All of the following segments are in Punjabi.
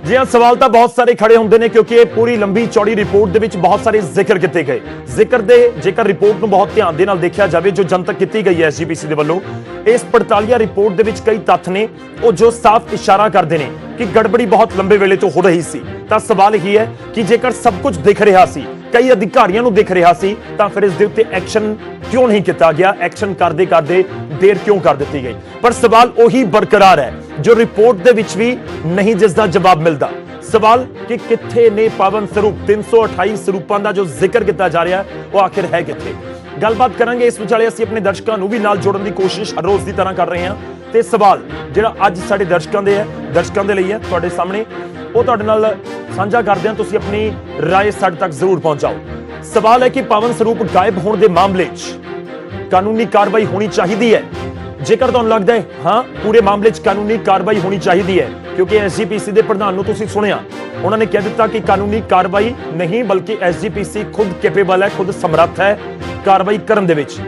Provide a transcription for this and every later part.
जी हाँ, सवाल तो बहुत सारे खड़े होंगे ने क्योंकि पूरी लंबी चौड़ी रिपोर्ट दे बहुत सारे जिक्र किए गए। जिक्र दे जेकर रिपोर्ट को बहुत ध्यान दे नाल देखा जाए जो जनतक की गई है SGPC के वालों, इस पड़तालिया रिपोर्ट दे कई तत्थ ने जो साफ इशारा करते हैं कि गड़बड़ी बहुत लंबे वेले तो हो रही सी। तो सवाल यही है कि जेकर सब कुछ दिख रहा सी, कई अधिकारियों को दिख रहा सी, तो फिर इस दे उत्ते एक्शन क्यों नहीं किया गया? एक्शन करते करते देर क्यों कर दी गई? पर सवाल उही बरकरार है जो रिपोर्ट दे विच भी नहीं, जिसका जवाब मिलता। सवाल कि किथे ने पावन स्वरूप 328 स्वरूपों का जो जिक्र किया जा रहा है वो आखिर है किथे? गलबात करांगे इस विचाले। असीं अपने दर्शकों को भी नाल जोड़न की कोशिश हर रोज की तरह कर रहे हैं। तो सवाल जिहड़ा अज साडे दर्शकों दे है, दर्शकों दे लई है, तुहाडे सामने वो तुहाडे नाल साझा करदे हां। तुसीं अपनी राय साडे तक जरूर पहुंचाओ। सवाल है कि पावन स्वरूप गायब होने के मामले कानूनी कार्रवाई होनी चाहिए है। जेकर तुहानूं लगदा है हाँ पूरे मामले कानूनी कार्रवाई होनी चाहिए है, क्योंकि SGPC के प्रधान नूं तुसीं सुनिया, उन्होंने कह दिता कि कानूनी कार्रवाई नहीं बल्कि SGPC खुद कैपेबल है, खुद समर्थ है कार्रवाई करन दे विच।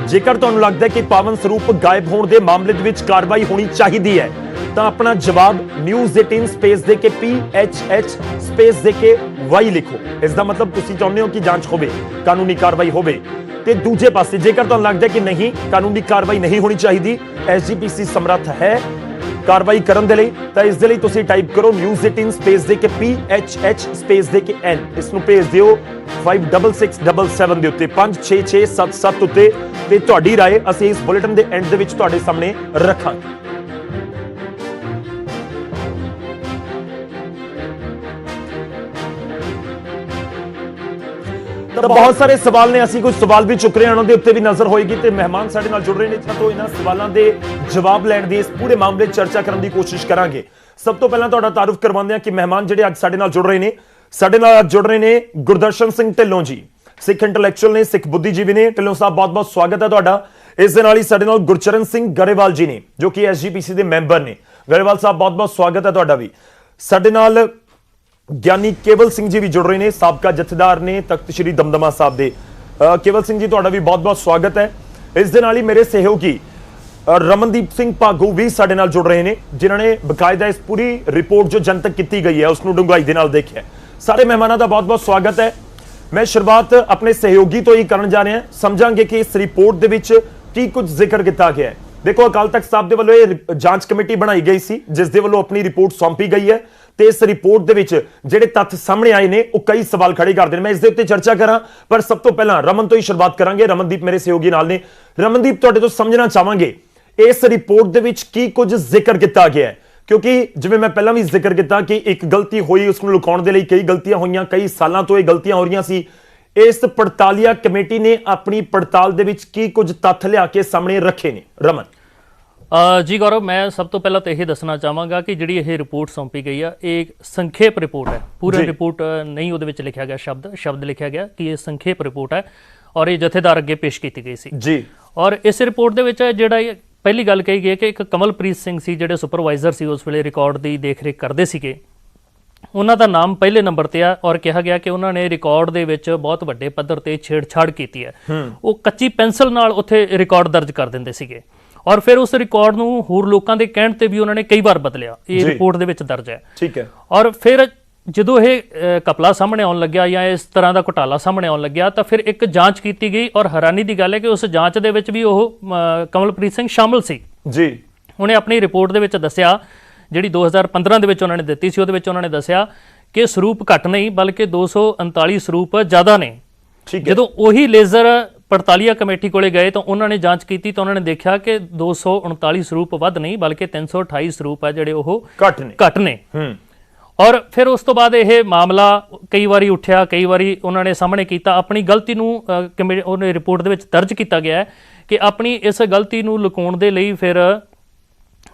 जेकर तुहानूं लगदा है कि पावन स्वरूप गायब होने के मामले दे विच कार्रवाई होनी चाहिए है, तो अपना जवाब News 18 स्पेस दे के PHH स्पेस दे के Y लिखो। इसका मतलब तुसीं चाहुंदे हो कि जांच होवे, कानूनी कार्रवाई होवे। ते दूजे पासे जेकर तुहानूं लगदा है कि नहीं कानूनी कार्रवाई नहीं होनी चाहिए, SGPC समर्थ है कार्रवाई करन दे लई, तां इस दे लई तुसीं टाइप करो News 18 स्पेस दे के PHH स्पेस दे के N। इसनूं भेज दिओ 56677 दे उत्ते 56677 उत्ते ते तुहाडी राय असीं इस बुलेटिन दे एंड दे विच तुहाडे सामने रखांगे। तो बहुत सारे सवाल ने, असीं कुछ सवाल भी चुक रहे हैं, उन्होंने उत्ते भी नजर होएगी ते मेहमान साडे नाल जुड़ रहे हैं। तो इन्हां सवालों के जवाब लैण दी इस पूरे मामले चर्चा करने की कोशिश करांगे। सब तो पहला तुहाडा तारुफ करवांदे हां कि मेहमान जिहड़े अज साडे नाल जुड़ रहे हैं, साडे नाल जुड़ रहे हैं गुरदर्शन सिंह ढिल्लों जी, सिख इंटलैक्चुअल ने, सिख बुद्धिजीवी ने। ढिल्लों साहब बहुत बहुत स्वागत है तुहाडा। इस दे नाल ही साडे नाल गुरचरण सिंह गरेवाल जी ने जो कि SGPC के मैंबर ने। गरेवाल साहब बहुत बहुत स्वागत है तुहाडा भी। साडे नाल ज्ञानी केवल सिंह जी भी जुड़ रहे हैं, साबका जथेदार ने तख्त श्री दमदमा साहब दे। केवल सिंह जी तुहाडा भी बहुत बहुत स्वागत है। इस दे नाल ही मेरे सहयोगी रमनदीप सिंह भागू भी साडे नाल जुड़ रहे हैं, जिन्होंने बकायदा इस पूरी रिपोर्ट जो जनतक की गई है उसनूं डूंघाई दे नाल देखिया। सारे मेहमानों का बहुत बहुत स्वागत है। मैं शुरुआत अपने सहयोगी तो ही करन जा रहे हैं, समझांगे कि इस रिपोर्ट दे विच की कुछ जिक्र किया गया है। देखो, अकाल तख्त साहब दे वल्लों ये जांच कमेटी बनाई गई सी, जिस दे वल्लों अपनी रिपोर्ट सौंपी गई है। ते इस रिपोर्ट दे विच जिहड़े तत्थ सामने आए ने वो कई सवाल खड़े करते हैं। मैं इस दे उत्ते चर्चा करा, पर सब तो पहला रमन तो ही शुरुआत करांगे। रमनदीप मेरे सहयोगी नाल ने। रमनदीप, तुहाडे तो समझना चाहांगे इस रिपोर्ट दे विच की कुछ जिक्र किया गया है, क्योंकि जिवें मैं पहला भी जिक्र किया कि एक गलती हुई, उसनूं लुकाउण दे लई कई गलतियां होईयां, कई सालों तो ये गलतियां हो रही सी। इस पड़तालिया कमेटी ने अपनी पड़ताल दे विच की कुछ तत्थ लिया के सामने रखे ने? रमन जी गौरव, मैं सब तो पहला तो यही दसना चाहांगा कि जिहड़ी ये रिपोर्ट सौंपी गई है एक संखेप रिपोर्ट है। पूरा रिपोर्ट नहीं उहदे विच लिखा गया, शब्द लिखा गया कि ये संखेप रिपोर्ट है और ये जथेदार अगे पेश की गई सी जी। और इस रिपोर्ट दे विच जिहड़ा पहली गल कही गई कि एक कमलप्रीत सिंह सी जिहड़े सुपरवाइजर सी उस वेले रिकॉर्ड की देख रेख करते सीगे, उन्हां दा नाम पहले नंबर ते आ और कहा गया कि उन्होंने रिकॉर्ड दे विच बहुत वड्डे पद्धर ते छेड़छाड़ की है। वो कच्ची पेंसिल नाल उत्थे रिकॉर्ड दर्ज कर दिंदे सीगे और फिर उस रिकॉर्ड नूं होर लोकां दे कहण ते भी उन्होंने कई बार बदलिया। ये रिपोर्ट दे विच दर्ज है, ठीक है। और फिर जदों ये कपला सामने आउण लग्या या इस तरह का घोटाला सामने आउण लग्या तो फिर एक जांच की गई और हैरानी की गल है कि उस जांच दे विच भी वो कमलप्रीत सिंह शामिल सी जी। उन्हें अपनी रिपोर्ट दे विच दस्सिया जिहड़ी 2015 दे विच उन्होंने दित्ती सी, उहदे विच उन्होंने दस्सिया कि स्वरूप घट नहीं बल्कि 239 स्वरूप ज़्यादा ने। जदों उही लेजर पड़तालिया कमेटी को गए तो उन्होंने जांच की तो उन्होंने देखा कि 239 स्वरूप वध नहीं बल्कि 328 स्वरूप है जिहड़े वो घट ने। और फिर उस तो बाद यह मामला कई बारी उठ्या, कई बारी उन्होंने सामने किया। अपनी गलती नूं रिपोर्ट दे विच दर्ज किया गया है कि अपनी इस गलती नूं लुकाउण दे लई फिर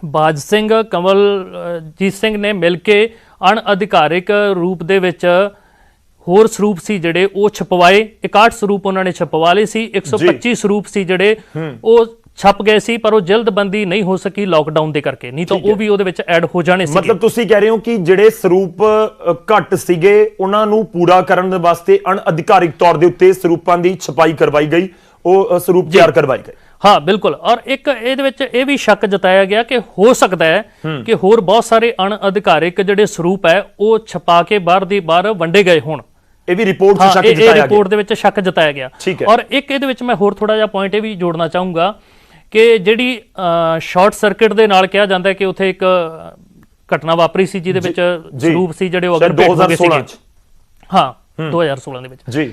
बाज सिंह कमलजीत सिंह ने मिल के अणअधिकारिक रूप दे विच होर स्वरूप सी जिहड़े वो छपवाए। 61 स्वरूप उन्होंने छपवा लए सी, 125 स्वरूप सी जिहड़े वो छप गए सी पर वो जल्दबंदी नहीं हो सकी लॉकडाउन दे करके, नहीं तो वो भी ਉਹਦੇ ਵਿੱਚ ऐड हो जाने सी। मतलब तुसी कह रहे हो कि ਜਿਹੜੇ ਸਰੂਪ ਘੱਟ ਸੀਗੇ ਉਹਨਾਂ ਨੂੰ ਪੂਰਾ ਕਰਨ ਦੇ ਵਾਸਤੇ ਅਣਅਧਿਕਾਰਿਕ ਤੌਰ ਦੇ ਉੱਤੇ ਸਰੂਪਾਂ ਦੀ ਛਪਾਈ ਕਰਵਾਈ ਗਈ, ਉਹ ਸਰੂਪ ਤਿਆਰ ਕਰਵਾਏ ਗਏ। ਹਾਂ ਬਿਲਕੁਲ। ਔਰ ਇੱਕ ਇਹਦੇ ਵਿੱਚ ਇਹ ਵੀ ਸ਼ੱਕ ਜਤਾਇਆ ਗਿਆ ਕਿ ਹੋ ਸਕਦਾ ਹੈ ਕਿ ਹੋਰ ਬਹੁਤ ਸਾਰੇ ਅਣਅਧਿਕਾਰਿਕ ਜਿਹੜੇ ਸਰੂਪ ਹੈ ਉਹ ਛਪਾ ਕੇ ਬਾਹਰ ਦੀ ਬਾਹਰ ਵੰਡੇ ਗਏ ਹੋਣ। ਇਹ ਵੀ ਰਿਪੋਰਟ 'ਚ ਸ਼ੱਕ ਜਤਾਇਆ ਗਿਆ। ਇਹ ਰਿਪੋਰਟ ਦੇ ਵਿੱਚ ਸ਼ੱਕ ਜਤਾਇਆ ਗਿਆ। ਔਰ ਇੱਕ ਇਹਦੇ ਵਿੱਚ ਮੈਂ ਹੋਰ ਥੋੜਾ ਜਿਹਾ ਪੁਆਇੰਟ ਇਹ ਵੀ ਜੋੜਨਾ ਚਾਹੂੰਗਾ ਕਿ ਜਿਹੜੀ ਸ਼ਾਰਟ ਸਰਕਟ ਦੇ ਨਾਲ ਕਿਹਾ ਜਾਂਦਾ ਕਿ ਉੱਥੇ ਇੱਕ ਘਟਨਾ ਵਾਪਰੀ ਸੀ ਜਿਹਦੇ ਵਿੱਚ ਸਰੂਪ ਸੀ ਜਿਹੜੇ ਉਹ ਅਗਰ 2016 ਚ। ਹਾਂ 2016 ਦੇ ਵਿੱਚ ਜੀ।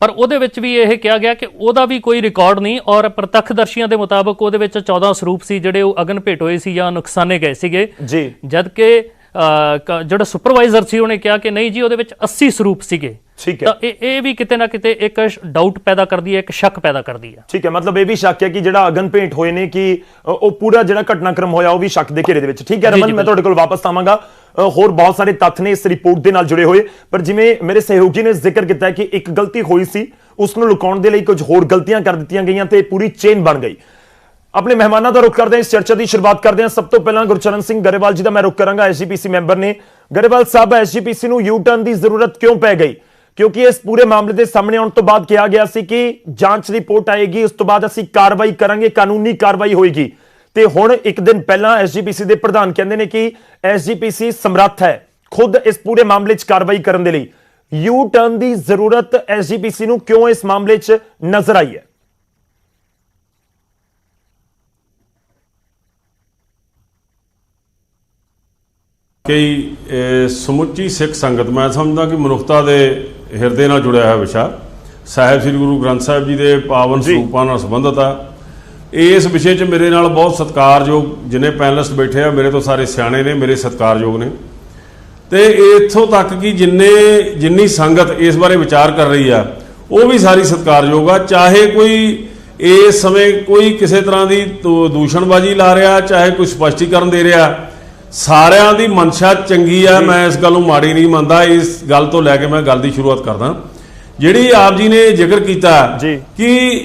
ਪਰ ਉਹਦੇ ਵਿੱਚ ਵੀ ਇਹ ਕਿਹਾ ਗਿਆ ਕਿ ਉਹਦਾ ਵੀ ਕੋਈ ਰਿਕਾਰਡ ਨਹੀਂ ਔਰ ਪ੍ਰਤੱਖਦਰਸ਼ੀਆਂ ਦੇ ਮੁਤਾਬਕ ਉਹਦੇ ਵਿੱਚ 14 ਸਰੂਪ ਸੀ ਜਿਹੜੇ ਉਹ ਅਗਨ ਭੇਟ ਹੋਏ ਸੀ ਜਾਂ ਨੁਕਸਾਨੇ ਗਏ ਸੀਗੇ ਜੀ। ਜਦ ਕਿ ਜਿਹੜਾ ਸੁਪਰਵਾਈਜ਼ਰ ਸੀ ਉਹਨੇ ਕਿਹਾ ਕਿ ਨਹੀਂ ਜੀ ਉਹਦੇ ਵਿੱਚ 80 ਸਰੂਪ ਸੀਗੇ। ਠੀਕ ਹੈ। ਤਾਂ ਇਹ ਵੀ ਕਿਤੇ ਨਾ ਕਿਤੇ ਇੱਕ ਡਾਊਟ ਪੈਦਾ ਕਰਦੀ ਹੈ, ਇੱਕ ਸ਼ੱਕ ਪੈਦਾ ਕਰਦੀ ਹੈ। ਠੀਕ ਹੈ, ਮਤਲਬ ਇਹ ਵੀ ਸ਼ੱਕ ਹੈ ਕਿ ਜਿਹੜਾ ਅਗਨ ਭੇਟ ਹੋਏ ਨੇ ਕਿ ਉਹ ਪੂਰਾ ਜਿਹੜਾ ਘਟਨਾਕ੍ਰਮ ਹੋਇਆ ਉਹ ਵੀ ਸ਼ੱਕ ਦੇ ਘੇਰੇ ਦੇ ਵਿੱਚ। ਠੀਕ ਹੈ ਰਮਨ, ਮੈਂ ਤੁਹਾਡੇ ਕੋਲ ਵਾਪਸ ਆਵਾਂਗਾ। ਹੋਰ ਬਹੁਤ ਸਾਰੇ ਤੱਥ ਨੇ ਇਸ ਰਿਪੋਰਟ ਦੇ ਨਾਲ ਜੁੜੇ ਹੋਏ, ਪਰ ਜਿਵੇਂ ਮੇਰੇ ਸਹਿਯੋਗੀ ਨੇ ਜ਼ਿਕਰ ਕੀਤਾ ਕਿ ਇੱਕ ਗਲਤੀ ਹੋਈ ਸੀ, ਉਸ ਨੂੰ ਲੁਕਾਉਣ ਦੇ ਲਈ ਕੁਝ ਹੋਰ ਗਲਤੀਆਂ ਕਰ ਦਿੱਤੀਆਂ ਗਈਆਂ ਤੇ ਪੂਰੀ ਚੇਨ ਬਣ ਗਈ। ਆਪਣੇ ਮਹਿਮਾਨਾਂ ਦਾ ਰੁਖ ਕਰਦੇ ਹਾਂ, ਇਸ ਚਰਚਾ ਦੀ ਸ਼ੁਰੂਆਤ ਕਰਦੇ ਹਾਂ। ਸਭ ਤੋਂ ਪਹਿਲਾਂ ਗੁਰਚਰਨ ਸਿੰਘ ਗਰੇਵਾਲ ਜੀ ਦਾ ਮੈਂ ਰੁਖ ਕਰਾਂਗਾ, ਐਸਜੀਪੀਸੀ ਮੈਂਬਰ ਨੇ। ਗਰੇਵਾਲ ਸਾਹਿਬ, ਐਸਜੀਪੀਸੀ ਨੂੰ ਯੂ ਟਰਨ ਦੀ ਜ਼ਰੂਰਤ ਕਿਉਂ ਪੈ ਗਈ? ਕਿਉਂਕਿ ਇਸ ਪੂਰੇ ਮਾਮਲੇ ਦੇ ਸਾਹਮਣੇ ਆਉਣ ਤੋਂ ਬਾਅਦ ਕਿਹਾ ਗਿਆ ਸੀ ਕਿ ਜਾਂਚ ਰਿਪੋਰਟ ਆਏਗੀ, ਉਸ ਤੋਂ ਬਾਅਦ ਅਸੀਂ ਕਾਰਵਾਈ ਕਰਾਂਗੇ, ਕਾਨੂੰਨੀ ਕਾਰਵਾਈ ਹੋਏਗੀ। ਤੇ ਹੁਣ ਇੱਕ ਦਿਨ ਪਹਿਲਾਂ ਐਸਜੀਪੀਸੀ ਦੇ ਪ੍ਰਧਾਨ ਕਹਿੰਦੇ ਨੇ ਕਿ ਐਸਜੀਪੀਸੀ ਸਮਰੱਥ ਹੈ ਖੁਦ ਇਸ ਪੂਰੇ ਮਾਮਲੇ 'ਚ ਕਾਰਵਾਈ ਕਰਨ ਦੇ ਲਈ। ਯੂ ਟਰਨ ਦੀ ਜ਼ਰੂਰਤ ਐਸਜੀਪੀਸੀ ਨੂੰ ਕਿਉਂ ਇਸ ਮਾਮਲੇ 'ਚ ਨਜ਼ਰ ਆਈ ਹੈ? ਕਈ ਸਮੁੱਚੀ ਸਿੱਖ ਸੰਗਤ, ਮੈਂ ਸਮਝਦਾ ਕਿ ਮਨੁੱਖਤਾ ਦੇ ਹਿਰਦੇ ਨਾਲ ਜੁੜਿਆ ਹੋਇਆ ਵਿਸ਼ਾ ਸਾਹਿਬ ਸ੍ਰੀ ਗੁਰੂ ਗ੍ਰੰਥ ਸਾਹਿਬ ਜੀ ਦੇ ਪਾਵਨ ਸਰੂਪਾਂ ਨਾਲ ਸੰਬੰਧਿਤ ਆ। ਇਸ ਵਿਸ਼ੇ 'ਚ ਮੇਰੇ ਨਾਲ ਬਹੁਤ ਸਤਿਕਾਰਯੋਗ ਜਿੰਨੇ ਪੈਨਲਿਸਟ ਬੈਠੇ ਆ, ਮੇਰੇ ਤੋਂ ਸਾਰੇ ਸਿਆਣੇ ਨੇ, ਮੇਰੇ ਸਤਿਕਾਰਯੋਗ ਨੇ। ਤੇ ਇੱਥੋਂ ਤੱਕ ਕਿ ਜਿੰਨੀ ਸੰਗਤ ਇਸ ਬਾਰੇ ਵਿਚਾਰ ਕਰ ਰਹੀ ਆ ਉਹ ਵੀ ਸਾਰੀ ਸਤਿਕਾਰਯੋਗ ਆ। ਚਾਹੇ ਕੋਈ ਇਸ ਸਮੇਂ ਕੋਈ ਕਿਸੇ ਤਰ੍ਹਾਂ ਦੀ ਦੂਸ਼ਣਬਾਜ਼ੀ ਲਾ ਰਿਹਾ, ਚਾਹੇ ਕੋਈ ਸਪਸ਼ਟੀਕਰਨ ਦੇ ਰਿਹਾ, ਸਾਰਿਆਂ ਦੀ ਮਨਸ਼ਾ ਚੰਗੀ ਆ। ਮੈਂ ਇਸ ਗੱਲ ਨੂੰ ਮਾੜੀ ਨਹੀਂ ਮੰਨਦਾ। ਇਸ ਗੱਲ ਤੋਂ ਲੈ ਕੇ ਮੈਂ ਗੱਲ ਦੀ ਸ਼ੁਰੂਆਤ ਕਰਦਾ। ਜਿਹੜੀ ਆਪ ਜੀ ਨੇ ਜ਼ਿਕਰ ਕੀਤਾ ਕਿ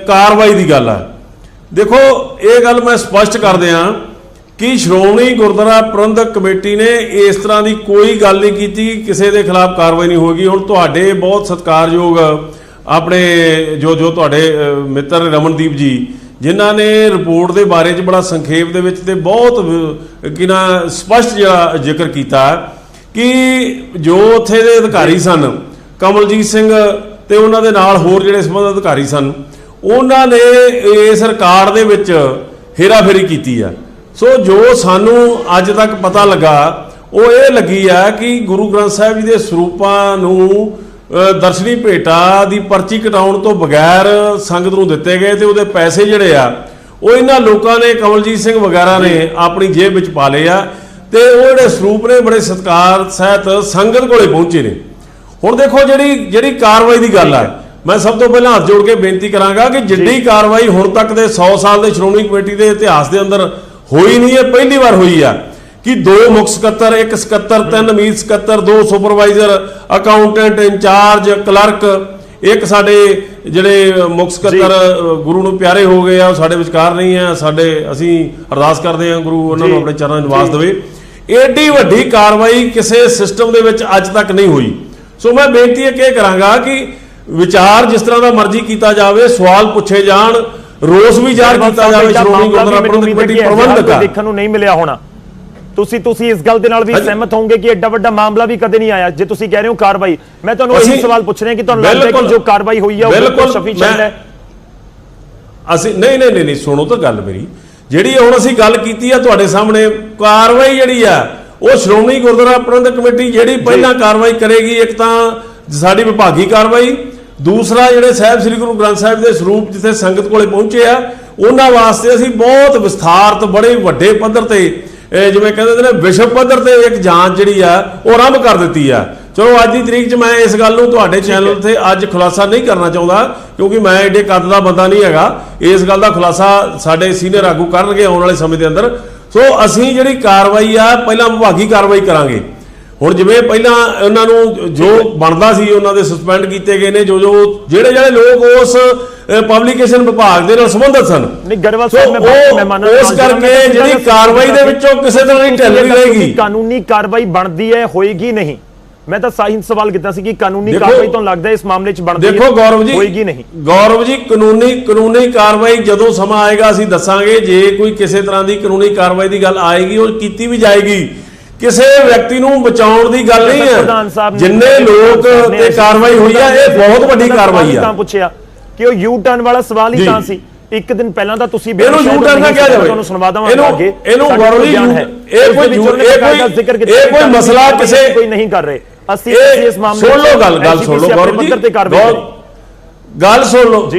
ਕਾਰਵਾਈ ਦੀ ਗੱਲ ਆ, ਦੇਖੋ ਇਹ ਗੱਲ ਮੈਂ ਸਪਸ਼ਟ ਕਰ ਦਿਆਂ ਕਿ ਸ਼੍ਰੋਮਣੀ ਗੁਰਦੁਆਰਾ ਪ੍ਰਬੰਧਕ ਕਮੇਟੀ ਨੇ ਇਸ ਤਰ੍ਹਾਂ ਦੀ ਕੋਈ ਗੱਲ ਨਹੀਂ ਕੀਤੀ ਕਿ ਕਿਸੇ ਦੇ ਖਿਲਾਫ ਕਾਰਵਾਈ ਨਹੀਂ ਹੋਏਗੀ। ਹੁਣ ਤੁਹਾਡੇ ਬਹੁਤ ਸਤਿਕਾਰਯੋਗ ਆਪਣੇ ਜੋ ਤੁਹਾਡੇ ਮਿੱਤਰ ਰਮਨਦੀਪ ਜੀ, ਜਿਨ੍ਹਾਂ ਨੇ ਰਿਪੋਰਟ ਦੇ ਬਾਰੇ 'ਚ ਬੜਾ ਸੰਖੇਪ ਦੇ ਵਿੱਚ ਤੇ ਬਹੁਤ ਸਪਸ਼ਟ ਜਿਹੜਾ ਜ਼ਿਕਰ ਕੀਤਾ ਕਿ ਜੋ ਉੱਥੇ ਦੇ ਅਧਿਕਾਰੀ ਸਨ, ਕਮਲਜੀਤ ਸਿੰਘ ਤੇ ਉਹਨਾਂ ਦੇ ਨਾਲ ਹੋਰ ਜਿਹੜੇ ਸੰਬੰਧਿਤ ਅਧਿਕਾਰੀ ਸਨ, ਉਹਨਾਂ ਨੇ ਇਸ ਰਿਕਾਰਡ ਦੇ ਵਿੱਚ ਹੇਰਾਫੇਰੀ ਕੀਤੀ ਆ। ਸੋ ਜੋ ਸਾਨੂੰ ਅੱਜ ਤੱਕ ਪਤਾ ਲੱਗਾ ਉਹ ਇਹ ਲੱਗੀ ਆ ਕਿ ਗੁਰੂ ਗ੍ਰੰਥ ਸਾਹਿਬ ਜੀ ਦੇ ਸਰੂਪਾਂ ਨੂੰ ਦਰਸ਼ਨੀ ਭੇਟਾ ਦੀ ਪਰਚੀ ਕਟਾਉਣ ਤੋਂ ਬਗੈਰ ਸੰਗਤ ਨੂੰ ਦਿੱਤੇ ਗਏ ਤੇ ਉਹਦੇ ਪੈਸੇ ਜਿਹੜੇ ਆ ਉਹ ਇਹਨਾਂ ਲੋਕਾਂ ਨੇ, ਕਮਲਜੀਤ ਸਿੰਘ ਵਗੈਰਾ ਨੇ ਆਪਣੀ ਜੇਬ ਵਿੱਚ ਪਾ ਲਏ ਆ ਤੇ ਉਹ ਜਿਹੜੇ ਸਰੂਪ ਨੇ ਬੜੇ ਸਤਿਕਾਰ ਸਹਿਤ ਸੰਗਤ ਕੋਲੇ ਪਹੁੰਚੇ ਨੇ। ਹੁਣ ਦੇਖੋ ਜਿਹੜੀ ਕਾਰਵਾਈ ਦੀ ਗੱਲ ਆ, ਮੈਂ ਸਭ ਤੋਂ ਪਹਿਲਾਂ ਹੱਥ ਜੋੜ ਕੇ ਬੇਨਤੀ ਕਰਾਂਗਾ ਕਿ ਜਿੱਡੀ ਕਾਰਵਾਈ ਹੁਣ ਤੱਕ ਦੇ 100 ਸਾਲ ਦੇ ਸ਼੍ਰੋਮਣੀ ਕਮੇਟੀ ਦੇ ਇਤਿਹਾਸ ਦੇ ਅੰਦਰ ਹੋਈ ਨਹੀਂ ਹੈ, ਪਹਿਲੀ ਵਾਰ ਹੋਈ ਆ ਕਿ 2 ਮੁੱਖ ਸਕੱਤਰ, 1 ਸਕੱਤਰ, 3 ਅਮੀਰ ਸਕੱਤਰ, 2 ਸੁਪਰਵਾਈਜ਼ਰ, ਅਕਾਊਂਟੈਂਟ, ਇੰਚਾਰਜ, ਕਲਰਕ, ਇੱਕ ਸਾਡੇ ਜਿਹੜੇ ਮੁੱਖ ਸਕੱਤਰ ਗੁਰੂ ਨੂੰ ਪਿਆਰੇ ਹੋ ਗਏ ਆ, ਉਹ ਸਾਡੇ ਵਿਚਕਾਰ ਨਹੀਂ ਆ। ਅਸੀਂ ਅਰਦਾਸ ਕਰਦੇ ਹਾਂ ਗੁਰੂ ਉਹਨਾਂ ਨੂੰ ਆਪਣੇ ਚਰਨਾਂ 'ਚ ਨਿਵਾਸ ਦੇਵੇ। ਏਡੀ ਵੱਡੀ ਕਾਰਵਾਈ ਕਿਸੇ ਸਿਸਟਮ ਦੇ ਵਿੱਚ ਅੱਜ ਤੱਕ ਨਹੀਂ ਹੋਈ। ਸੋ ਮੈਂ ਬੇਨਤੀ ਇਹ ਕਰਾਂਗਾ ਕਿ ਵਿਚਾਰ ਜਿਸ ਤਰ੍ਹਾਂ ਦਾ ਮਰਜ਼ੀ ਕੀਤਾ ਜਾਵੇ, ਸਵਾਲ ਪੁੱਛੇ ਜਾਣ, ਰੋਸ ਵੀ ਜ਼ਾਹਰ ਕੀਤਾ ਜਾਵੇ। ਸ਼੍ਰੋਮਣੀ ਗੁਰਦੁਆਰਾ ਪ੍ਰਬੰਧਕ ਕਮੇਟੀ ਪ੍ਰਬੰਧਕ ਦੇਖਣ ਨੂੰ ਨਹੀਂ ਮਿਲਿਆ ਹੋਣਾ। ਤੁਸੀਂ ਇਸ ਗੱਲ ਦੇ ਨਾਲ ਵੀ ਸਹਿਮਤ ਹੋਵੋਗੇ ਕਿ ਐਡਾ ਵੱਡਾ ਮਾਮਲਾ ਵੀ ਕਦੇ ਨਹੀਂ ਆਇਆ? ਜੇ ਤੁਸੀਂ ਕਹਿ ਰਹੇ ਹੋ ਕਾਰਵਾਈ, ਮੈਂ ਤੁਹਾਨੂੰ ਇਹੀ ਸਵਾਲ ਪੁੱਛ ਰਿਹਾ ਕਿ ਤੁਹਾਨੂੰ ਲੱਗਦਾ ਹੈ ਕਿ ਜੋ ਕਾਰਵਾਈ ਹੋਈ ਹੈ ਉਹ ਬਿਲਕੁਲ ਸਫੀਸ਼ੀਐਂਟ ਹੈ? ਅਸੀਂ ਨਹੀਂ ਸੁਣੋ ਤਾਂ ਗੱਲ ਮੇਰੀ। ਜਿਹੜੀ ਹੁਣ ਅਸੀਂ ਗੱਲ ਕੀਤੀ ਆ ਤੁਹਾਡੇ ਸਾਹਮਣੇ, ਕਾਰਵਾਈ ਜਿਹੜੀ ਆ ਉਹ ਸ਼੍ਰੋਮਣੀ ਗੁਰਦੁਆਰਾ ਪ੍ਰਬੰਧਕ ਕਮੇਟੀ ਜਿਹੜੀ ਪਹਿਲਾਂ ਕਾਰਵਾਈ ਕਰੇਗੀ, ਇੱਕ ਤਾਂ ਸਾਡੀ ਵਿਭਾਗੀ ਕਾਰਵਾਈ, ਦੂਸਰਾ ਜਿਹੜੇ ਸਾਹਿਬ ਸ੍ਰੀ ਗੁਰੂ ਗ੍ਰੰਥ ਸਾਹਿਬ ਦੇ ਸਰੂਪ ਜਿੱਥੇ ਸੰਗਤ ਕੋਲੇ ਪਹੁੰਚੇ ਆ ਉਹਨਾਂ ਵਾਸਤੇ ਅਸੀਂ ਬਹੁਤ ਵਿਸਥਾਰਤ ਬੜੇ ਵੱਡੇ ਪੱਧਰ ਤੇ, ਜਿਵੇਂ ਕਹਿੰਦੇ ਨੇ ਵਿਸ਼ਵ ਪੱਧਰ ਤੇ ਇੱਕ ਜਾਂਚ ਜਿਹੜੀ ਆ ਉਹ ਆਰੰਭ ਕਰ ਦਿੱਤੀ ਆ। ਚਲੋ ਅੱਜ ਦੀ ਤਰੀਕ 'ਚ ਮੈਂ ਇਸ ਗੱਲ ਨੂੰ ਤੁਹਾਡੇ ਚੈਨਲ ਤੇ ਅੱਜ ਖੁਲਾਸਾ ਨਹੀਂ ਕਰਨਾ ਚਾਹੁੰਦਾ ਕਿਉਂਕਿ ਮੈਂ ਏਡੇ ਕੱਦ ਦਾ ਬੰਦਾ ਨਹੀਂ ਹੈਗਾ। ਇਸ ਗੱਲ ਦਾ ਖੁਲਾਸਾ ਸਾਡੇ ਸੀਨੀਅਰ ਆਗੂ ਕਰਨਗੇ ਆਉਣ ਵਾਲੇ ਸਮੇਂ ਦੇ ਅੰਦਰ। ਸੋ ਅਸੀਂ ਜਿਹੜੀ ਕਾਰਵਾਈ ਆ ਪਹਿਲਾਂ ਵਿਭਾਗੀ ਕਾਰਵਾਈ ਕਰਾਂਗੇ। ਹੁਣ ਜਿਵੇਂ ਪਹਿਲਾਂ ਉਹਨਾਂ ਨੂੰ ਜੋ ਬਣਦਾ ਸੀ ਉਹਨਾਂ ਦੇ ਸਸਪੈਂਡ ਕੀਤੇ ਗਏ ਨੇ, ਜਿਹੜੇ ਲੋਕ ਉਸ ਪਬਲਿਕੇਸ਼ਨ ਵਿਭਾਗ ਦੇ ਨਾਲ ਸੰਬੰਧਿਤ ਸਨ। ਉਸ ਕਰਕੇ ਜਿਹੜੀ ਕਾਰਵਾਈ ਦੇ ਵਿੱਚੋਂ ਕਿਸੇ ਤਰ੍ਹਾਂ ਦੀ ਢਿੱਲ ਨਹੀਂ ਰਹੇਗੀ। ਕਾਨੂੰਨੀ ਕਾਰਵਾਈ ਬਣਦੀ ਹੈ, ਹੋਏਗੀ ਨਹੀਂ? मैं तो साही सवाल किया कि कानूनी देखो- कार्रवाई तो लगता है इस मामले च बनती देखो गौरव जी, होएगी नहीं। गौरव जी, ਕਾਨੂੰਨੀ ਕਾਰਵਾਈ ਜਦੋਂ ਸਮਾਂ ਆਏਗਾ ਅਸੀਂ ਦੱਸਾਂਗੇ। ਜੇ ਕੋਈ ਕਿਸੇ ਤਰ੍ਹਾਂ ਦੀ ਕਾਨੂੰਨੀ ਕਾਰਵਾਈ ਦੀ ਗੱਲ ਆਏਗੀ ਉਹ ਕੀਤੀ ਵੀ ਜਾਏਗੀ। ਕਿਸੇ ਵਿਅਕਤੀ ਨੂੰ ਬਚਾਉਣ ਦੀ ਗੱਲ ਨਹੀਂ ਪ੍ਰਧਾਨ ਸਾਹਿਬ ਹੈ। ਨੇ ਜਿੰਨੇ ਲੋਕ ਤੇ ਕਾਰਵਾਈ ਹੋਈ ਹੈ ਇਹ ਬਹੁਤ ਵੱਡੀ ਕਾਰਵਾਈ ਆ। ਤਾਂ ਪੁੱਛਿਆ ਕਿ ਉਹ ਯੂ ਟਰਨ ਵਾਲਾ ਸਵਾਲ ਹੀ ਤਾਂ ਸੀ। ਇੱਕ ਦਿਨ ਪਹਿਲਾਂ ਤਾਂ ਤੁਸੀਂ ਇਹਨੂੰ ਯੂ ਟਰਨ ਦਾ ਕਿਹਾ ਜਾਵੇ, ਤੁਹਾਨੂੰ ਸੁਣਵਾ ਦਵਾਂਗਾ ਅੱਗੇ। ਇਹਨੂੰ ਗੌਰਵ ਜੀ, ਇਹ ਕੋਈ ਮਸਲਾ ਕਿਸੇ ਕੋਈ ਨਹੀਂ ਕਰ ਰਹੇ। ਅਸੀਂ ਇਸ ਮਾਮਲੇ ਸੁਣ ਲਓ ਗੱਲ ਸੁਣ ਲਓ ਗੌਰਵ ਜੀ,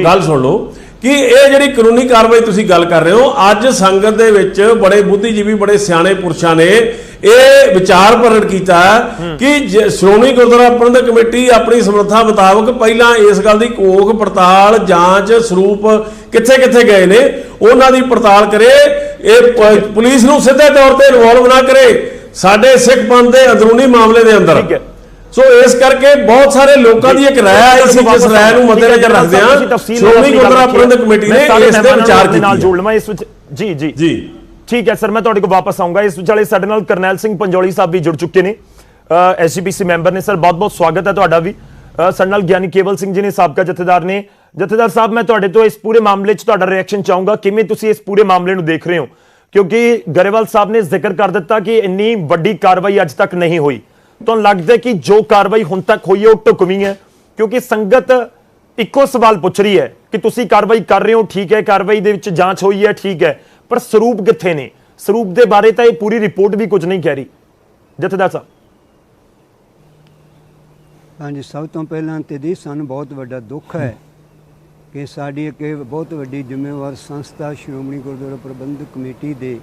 ਗੱਲ ਸੁਣ ਲਓ ਕਿ ਇਹ ਜਿਹੜੀ ਕਾਨੂੰਨੀ ਕਾਰਵਾਈ ਤੁਸੀਂ ਗੱਲ ਕਰ ਰਹੇ ਹੋ, ਅੱਜ ਸੰਗਤ ਦੇ ਵਿੱਚ ਬੜੇ ਬੁੱਧੀਜੀਵੀ, ਬੜੇ ਸਿਆਣੇ ਪੁਰਸ਼ਾਂ ਨੇ ਇਹ ਵਿਚਾਰ ਪ੍ਰਗਟ ਕੀਤਾ ਕਿ ਸ਼੍ਰੋਮਣੀ ਗੁਰਦੁਆਰਾ ਪ੍ਰਬੰਧਕ ਕਮੇਟੀ ਆਪਣੀ ਸਮਰੱਥਾ ਮੁਤਾਬਕ ਪਹਿਲਾਂ ਇਸ ਗੱਲ ਦੀ ਘੋਖ ਪੜਤਾਲ, ਜਾਂਚ, ਸਰੂਪ ਕਿੱਥੇ ਗਏ ਨੇ ਉਹਨਾਂ ਦੀ ਪੜਤਾਲ ਕਰੇ। ਇਹ ਪੁਲਿਸ ਨੂੰ ਸਿੱਧੇ ਤੌਰ ਤੇ ਇਨਵੋਲਵ ਨਾ ਕਰੇ ਸਾਡੇ ਸਿੱਖ ਪੰਥ ਦੇ ਅੰਦਰੂਨੀ ਮਾਮਲੇ ਦੇ ਅੰਦਰ। ਸੋ ਇਸ ਕਰਕੇ ਬਹੁਤ ਸਾਰੇ ਲੋਕਾਂ ਦੀ ਇੱਕ ਰਾਏ ਆਈ ਸੀ, ਜਿਸ ਰਾਏ ਨੂੰ ਮੱਦੇਨਜ਼ਰ ਰੱਖਦਿਆਂ ਸ਼੍ਰੋਮਣੀ ਗੁਰਦੁਆਰਾ ਪ੍ਰਬੰਧਕ ਕਮੇਟੀ ਨੇ ਇਸ ਤੇ ਵਿਚਾਰ ਕੀਤਾ। ਨਾਲ ਜੋੜ ਲਵਾਂ ਇਸ ਵਿੱਚ ਜੀ ਠੀਕ ਹੈ ਸਰ, ਮੈਂ ਤੁਹਾਡੇ ਕੋਲ ਵਾਪਸ ਆਉਂਗਾ। ਇਸ ਵਿਚਾਲੇ ਸਾਡੇ ਨਾਲ ਕਰਨੈਲ ਸਿੰਘ ਪੰਜੋਲੀ ਸਾਹਿਬ ਵੀ ਜੁੜ ਚੁੱਕੇ ਨੇ, ਐਸਜੀਪੀਸੀ ਮੈਂਬਰ ਨੇ। ਸਰ ਬਹੁਤ ਬਹੁਤ ਸਵਾਗਤ ਹੈ ਤੁਹਾਡਾ ਵੀ। ਸਾਡੇ ਨਾਲ ਗਿਆਨੀ ਕੇਵਲ ਸਿੰਘ ਜੀ ਨੇ, ਸਾਬਕਾ ਜਥੇਦਾਰ ਨੇ। ਜਥੇਦਾਰ ਸਾਹਿਬ, ਮੈਂ ਤੁਹਾਡੇ ਤੋਂ ਇਸ ਪੂਰੇ ਮਾਮਲੇ 'ਚ ਤੁਹਾਡਾ ਰਿਐਕਸ਼ਨ ਚਾਹੂੰਗਾ। ਕਿਵੇਂ ਤੁਸੀਂ ਇਸ ਪੂਰੇ ਮਾਮਲੇ ਨੂੰ ਦੇਖ ਰਹੇ ਹੋ? ਕਿਉਂਕਿ ਗਰੇਵਾਲ ਸਾਹਿਬ ਨੇ ਜ਼ਿਕਰ ਕਰ ਦਿੱਤਾ ਕਿ ਇੰਨੀ ਵੱਡੀ ਕਾਰਵਾਈ ਅੱਜ ਤੱਕ ਨਹੀਂ ਹੋਈ। ਤੁਹਾਨੂੰ ਲੱਗਦਾ ਕਿ ਜੋ ਕਾਰਵਾਈ ਹੁਣ ਤੱਕ ਹੋਈ ਹੈ ਉਹ ਢੁਕਵੀਂ ਹੈ? ਕਿਉਂਕਿ ਸੰਗਤ ਇੱਕੋ ਸਵਾਲ ਪੁੱਛ ਰਹੀ ਹੈ ਕਿ ਤੁਸੀਂ ਕਾਰਵਾਈ ਕਰ ਰਹੇ ਹੋ, ਠੀਕ ਹੈ, ਕਾਰਵਾਈ ਦੇ ਵਿੱਚ ਜਾਂਚ ਹੋਈ ਹੈ, ਠੀਕ ਹੈ, ਪਰ ਸਰੂਪ ਕਿੱਥੇ ਨੇ? ਸਰੂਪ ਦੇ ਬਾਰੇ ਤਾਂ ਇਹ ਪੂਰੀ ਰਿਪੋਰਟ ਵੀ ਕੁਝ ਨਹੀਂ ਕਹਿ ਰਹੀ। ਜਥੇਦਾਰ ਸਾਹਿਬ। ਹਾਂਜੀ, ਸਭ ਤੋਂ ਪਹਿਲਾਂ ਤੇ ਜੀ ਸਾਨੂੰ ਬਹੁਤ ਵੱਡਾ ਦੁੱਖ ਹੈ ਕਿ ਸਾਡੀ ਇੱਕ ਬਹੁਤ ਵੱਡੀ ਜ਼ਿੰਮੇਵਾਰ ਸੰਸਥਾ ਸ਼੍ਰੋਮਣੀ ਗੁਰਦੁਆਰਾ ਪ੍ਰਬੰਧਕ ਕਮੇਟੀ ਦੇ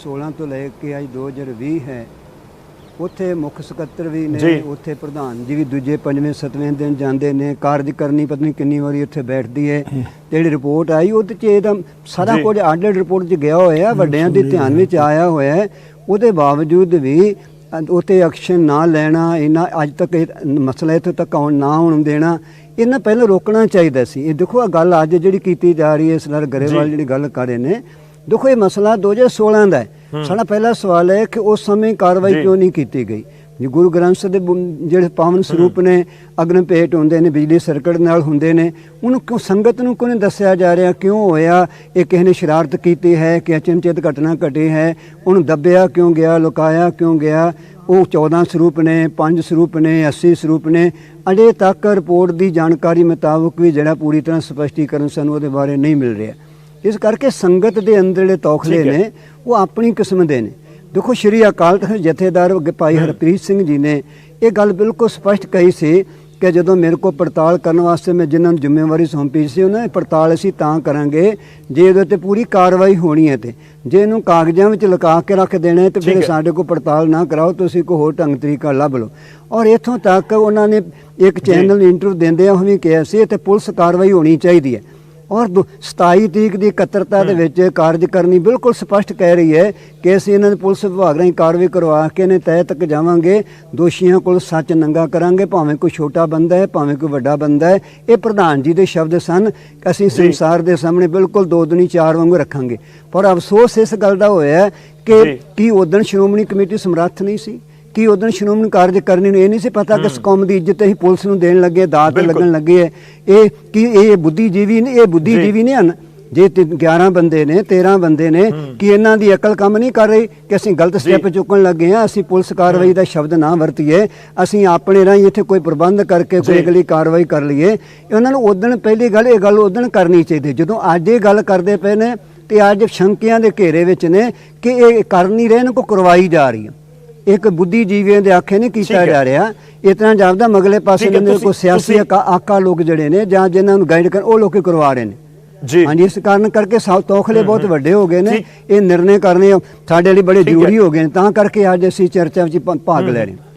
16 ਤੋਂ ਲੈ ਕੇ ਅੱਜ 2020 ਹੈ, ਉੱਥੇ ਮੁੱਖ ਸਕੱਤਰ ਵੀ ਨੇ, ਉੱਥੇ ਪ੍ਰਧਾਨ ਜੀ ਵੀ ਦੂਜੇ ਪੰਜਵੇਂ ਸੱਤਵੇਂ ਦਿਨ ਜਾਂਦੇ ਨੇ। ਕਾਰਜਕਰਨੀ ਪਤਾ ਨਹੀਂ ਕਿੰਨੀ ਵਾਰੀ ਉੱਥੇ ਬੈਠਦੀ ਹੈ। ਜਿਹੜੀ ਰਿਪੋਰਟ ਆਈ ਉਹਦੇ 'ਚ ਇਹਦਾ ਸਾਰਾ ਕੁਝ ਆਡਿਟ ਰਿਪੋਰਟ 'ਚ ਗਿਆ ਹੋਇਆ, ਵੱਡਿਆਂ ਦੇ ਧਿਆਨ ਵਿੱਚ ਆਇਆ ਹੋਇਆ ਹੈ। ਉਹਦੇ ਬਾਵਜੂਦ ਵੀ ਉੱਥੇ ਐਕਸ਼ਨ ਨਾ ਲੈਣਾ, ਇਹਨਾਂ ਅੱਜ ਤੱਕ ਮਸਲਾ ਇੱਥੋਂ ਤੱਕ ਨਾ ਹੋਣ ਦੇਣਾ, ਇਹਨਾਂ ਪਹਿਲਾਂ ਰੋਕਣਾ ਚਾਹੀਦਾ ਸੀ। ਇਹ ਦੇਖੋ, ਆ ਗੱਲ ਅੱਜ ਜਿਹੜੀ ਕੀਤੀ ਜਾ ਰਹੀ ਹੈ, ਇਸ ਨਾਲ ਗਰੇਵਾਲ ਜਿਹੜੀ ਗੱਲ ਕਰ ਰਹੇ ਨੇ, ਦੇਖੋ ਇਹ ਮਸਲਾ 2016 ਦਾ ਹੈ। ਸਾਡਾ ਪਹਿਲਾ ਸਵਾਲ ਹੈ ਕਿ ਉਸ ਸਮੇਂ ਕਾਰਵਾਈ ਕਿਉਂ ਨਹੀਂ ਕੀਤੀ ਗਈ? ਜੀ ਗੁਰੂ ਗ੍ਰੰਥ ਸਾਹਿਬ ਦੇ ਜਿਹੜੇ ਪਾਵਨ ਸਰੂਪ ਨੇ, ਅਗਨ ਭੇਟ ਹੁੰਦੇ ਨੇ, ਬਿਜਲੀ ਸਰਕਟ ਨਾਲ ਹੁੰਦੇ ਨੇ, ਉਹਨੂੰ ਕਿਉਂ ਸੰਗਤ ਨੂੰ ਕਿਉਂ ਨਹੀਂ ਦੱਸਿਆ ਜਾ ਰਿਹਾ? ਕਿਉਂ ਹੋਇਆ? ਇਹ ਕਿਸੇ ਨੇ ਸ਼ਰਾਰਤ ਕੀਤੀ ਹੈ ਕਿ ਅਚਨਚੇਤ ਘਟਨਾ ਘਟੀ ਹੈ? ਉਹਨੂੰ ਦੱਬਿਆ ਕਿਉਂ ਗਿਆ? ਲੁਕਾਇਆ ਕਿਉਂ ਗਿਆ? ਉਹ 14 ਸਰੂਪ ਨੇ, 5 ਸਰੂਪ ਨੇ, 80 ਸਰੂਪ ਨੇ। ਅਜੇ ਤੱਕ ਰਿਪੋਰਟ ਦੀ ਜਾਣਕਾਰੀ ਮੁਤਾਬਕ ਵੀ ਜਿਹੜਾ ਪੂਰੀ ਤਰ੍ਹਾਂ ਸਪਸ਼ਟੀਕਰਨ ਸਾਨੂੰ ਉਹਦੇ ਬਾਰੇ ਨਹੀਂ ਮਿਲ ਰਿਹਾ। ਇਸ ਕਰਕੇ ਸੰਗਤ ਦੇ ਅੰਦਰ ਜਿਹੜੇ ਤੌਖਲੇ ਨੇ ਉਹ ਆਪਣੀ ਕਿਸਮ ਦੇ ਨੇ। ਦੇਖੋ, ਸ਼੍ਰੀ ਅਕਾਲ ਤਖਤ ਜਥੇਦਾਰ ਭਾਈ ਹਰਪ੍ਰੀਤ ਸਿੰਘ ਜੀ ਨੇ ਇਹ ਗੱਲ ਬਿਲਕੁਲ ਸਪਸ਼ਟ ਕਹੀ ਸੀ ਕਿ ਜਦੋਂ ਮੇਰੇ ਕੋਲ ਪੜਤਾਲ ਕਰਨ ਵਾਸਤੇ ਮੈਂ ਜਿਨ੍ਹਾਂ ਨੂੰ ਜ਼ਿੰਮੇਵਾਰੀ ਸੌਂਪੀ ਸੀ, ਉਹਨਾਂ ਦੀ ਪੜਤਾਲ ਅਸੀਂ ਤਾਂ ਕਰਾਂਗੇ ਜੇ ਇਹਦੇ 'ਤੇ ਪੂਰੀ ਕਾਰਵਾਈ ਹੋਣੀ ਹੈ। ਤੇ ਜੇ ਇਹਨੂੰ ਕਾਗਜ਼ਾਂ ਵਿੱਚ ਲੁਕਾ ਕੇ ਰੱਖ ਦੇਣਾ ਤੇ ਫਿਰ ਸਾਡੇ ਕੋਲ ਪੜਤਾਲ ਨਾ ਕਰਾਓ, ਤੁਸੀਂ ਕੋਈ ਹੋਰ ਢੰਗ ਤਰੀਕਾ ਲੱਭ ਲਓ। ਔਰ ਇੱਥੋਂ ਤੱਕ ਉਹਨਾਂ ਨੇ ਇੱਕ ਚੈਨਲ ਨੂੰ ਇੰਟਰਵਿਊ ਦਿੰਦੇ ਉਹ ਵੀ ਕਿਹਾ ਸੀ ਤੇ ਪੁਲਿਸ ਕਾਰਵਾਈ ਹੋਣੀ ਚਾਹੀਦੀ ਹੈ। ਔਰ 27 ਤਰੀਕ ਦੀ ਇਕੱਤਰਤਾ ਦੇ ਵਿੱਚ ਕਾਰਜਕਰਨੀ ਬਿਲਕੁਲ ਸਪਸ਼ਟ ਕਹਿ ਰਹੀ ਹੈ ਕਿ ਅਸੀਂ ਇਹਨਾਂ ਦੇ ਪੁਲਿਸ ਵਿਭਾਗ ਰਾਹੀਂ ਕਾਰਵਾਈ ਕਰਵਾ ਕੇ ਨੇ ਤਹਿ ਤੱਕ ਜਾਵਾਂਗੇ, ਦੋਸ਼ੀਆਂ ਕੋਲ ਸੱਚ ਨੰਗਾ ਕਰਾਂਗੇ, ਭਾਵੇਂ ਕੋਈ ਛੋਟਾ ਬੰਦਾ ਹੈ, ਭਾਵੇਂ ਕੋਈ ਵੱਡਾ ਬੰਦਾ ਹੈ। ਇਹ ਪ੍ਰਧਾਨ ਜੀ ਦੇ ਸ਼ਬਦ ਸਨ। ਅਸੀਂ ਸੰਸਾਰ ਦੇ ਸਾਹਮਣੇ ਬਿਲਕੁਲ 2 ਦੁਨੀ 4 ਵਾਂਗੂ ਰੱਖਾਂਗੇ। ਪਰ ਅਫਸੋਸ ਇਸ ਗੱਲ ਦਾ ਹੋਇਆ ਕਿ ਕੀ ਉਦੋਂ ਸ਼੍ਰੋਮਣੀ ਕਮੇਟੀ ਸਮਰੱਥ ਨਹੀਂ ਸੀ? ਕਿ ਉਦੋਂ ਸ਼੍ਰੋਮਣੀ ਕਾਰਜਕਰਨੀ ਨੂੰ ਇਹ ਨਹੀਂ ਸੀ ਪਤਾ ਕਿ ਇਸ ਕੌਮ ਦੀ ਇੱਜ਼ਤ ਅਸੀਂ ਪੁਲਿਸ ਨੂੰ ਦੇਣ ਲੱਗੇ, ਦਾਅ ਤੇ ਲੱਗਣ ਲੱਗੇ ਹੈ? ਇਹ ਬੁੱਧੀਜੀਵੀ ਨੇ, ਇਹ ਬੁੱਧੀਜੀਵੀ ਨੇ ਹਨ। ਜੇ 11 ਬੰਦੇ ਨੇ, 13 ਬੰਦੇ ਨੇ, ਕਿ ਇਹਨਾਂ ਦੀ ਅਕਲ ਕੰਮ ਨਹੀਂ ਕਰ ਰਹੀ ਕਿ ਅਸੀਂ ਗਲਤ ਸਟੈਪ ਚੁੱਕਣ ਲੱਗੇ ਹਾਂ? ਅਸੀਂ ਪੁਲਿਸ ਕਾਰਵਾਈ ਦਾ ਸ਼ਬਦ ਨਾ ਵਰਤੀਏ, ਅਸੀਂ ਆਪਣੇ ਰਾਹੀਂ ਇੱਥੇ ਕੋਈ ਪ੍ਰਬੰਧ ਕਰਕੇ ਕੋਈ ਅਗਲੀ ਕਾਰਵਾਈ ਕਰ ਲਈਏ। ਉਹਨਾਂ ਨੂੰ ਉਦੋਂ ਪਹਿਲੀ ਗੱਲ ਇਹ ਗੱਲ ਉਦੋਂ ਕਰਨੀ ਚਾਹੀਦੀ ਜਦੋਂ ਅੱਜ ਇਹ ਗੱਲ ਕਰਦੇ ਪਏ ਨੇ ਤੇ ਅੱਜ ਸ਼ੰਕਿਆਂ ਦੇ ਘੇਰੇ ਵਿੱਚ ਨੇ ਕਿ ਇਹ ਕਰ ਨਹੀਂ ਰਹੇ ਨੇ, ਕੋਈ ਕਰਵਾਈ ਜਾ ਰਹੀ ਹੈ। ਇੱਕ ਬੁੱਧੀਜੀਵੀਆਂ ਦੇ ਆਖੇ ਨਹੀਂ ਕੀਤਾ ਜਾ ਰਿਹਾ। ਇਤਨਾ ਜਾਪਦਾ ਮਗਲੇ ਪਾਸੇ ਕੋਈ ਸਿਆਸੀ ਆਕਾ ਲੋਕ ਜਿਹੜੇ ਨੇ ਜਾਂ ਜਿਨ੍ਹਾਂ ਨੂੰ ਗਾਈਡ ਕਰ ਉਹ ਲੋਕ ਕਰਵਾ ਰਹੇ ਨੇ। ਹਾਂਜੀ, ਇਸ ਕਾਰਨ ਕਰਕੇ ਤੌਖਲੇ ਬਹੁਤ ਵੱਡੇ ਹੋ ਗਏ ਨੇ। ਇਹ ਨਿਰਣੇ ਕਰਨੇ ਸਾਡੇ ਲਈ ਬੜੇ ਜ਼ਰੂਰੀ ਹੋ ਗਏ ਨੇ, ਤਾਂ ਕਰਕੇ ਅੱਜ ਅਸੀਂ ਚਰਚਾ ਵਿੱਚ ਭਾਗ ਲੈ ਰਹੇ ਹਾਂ।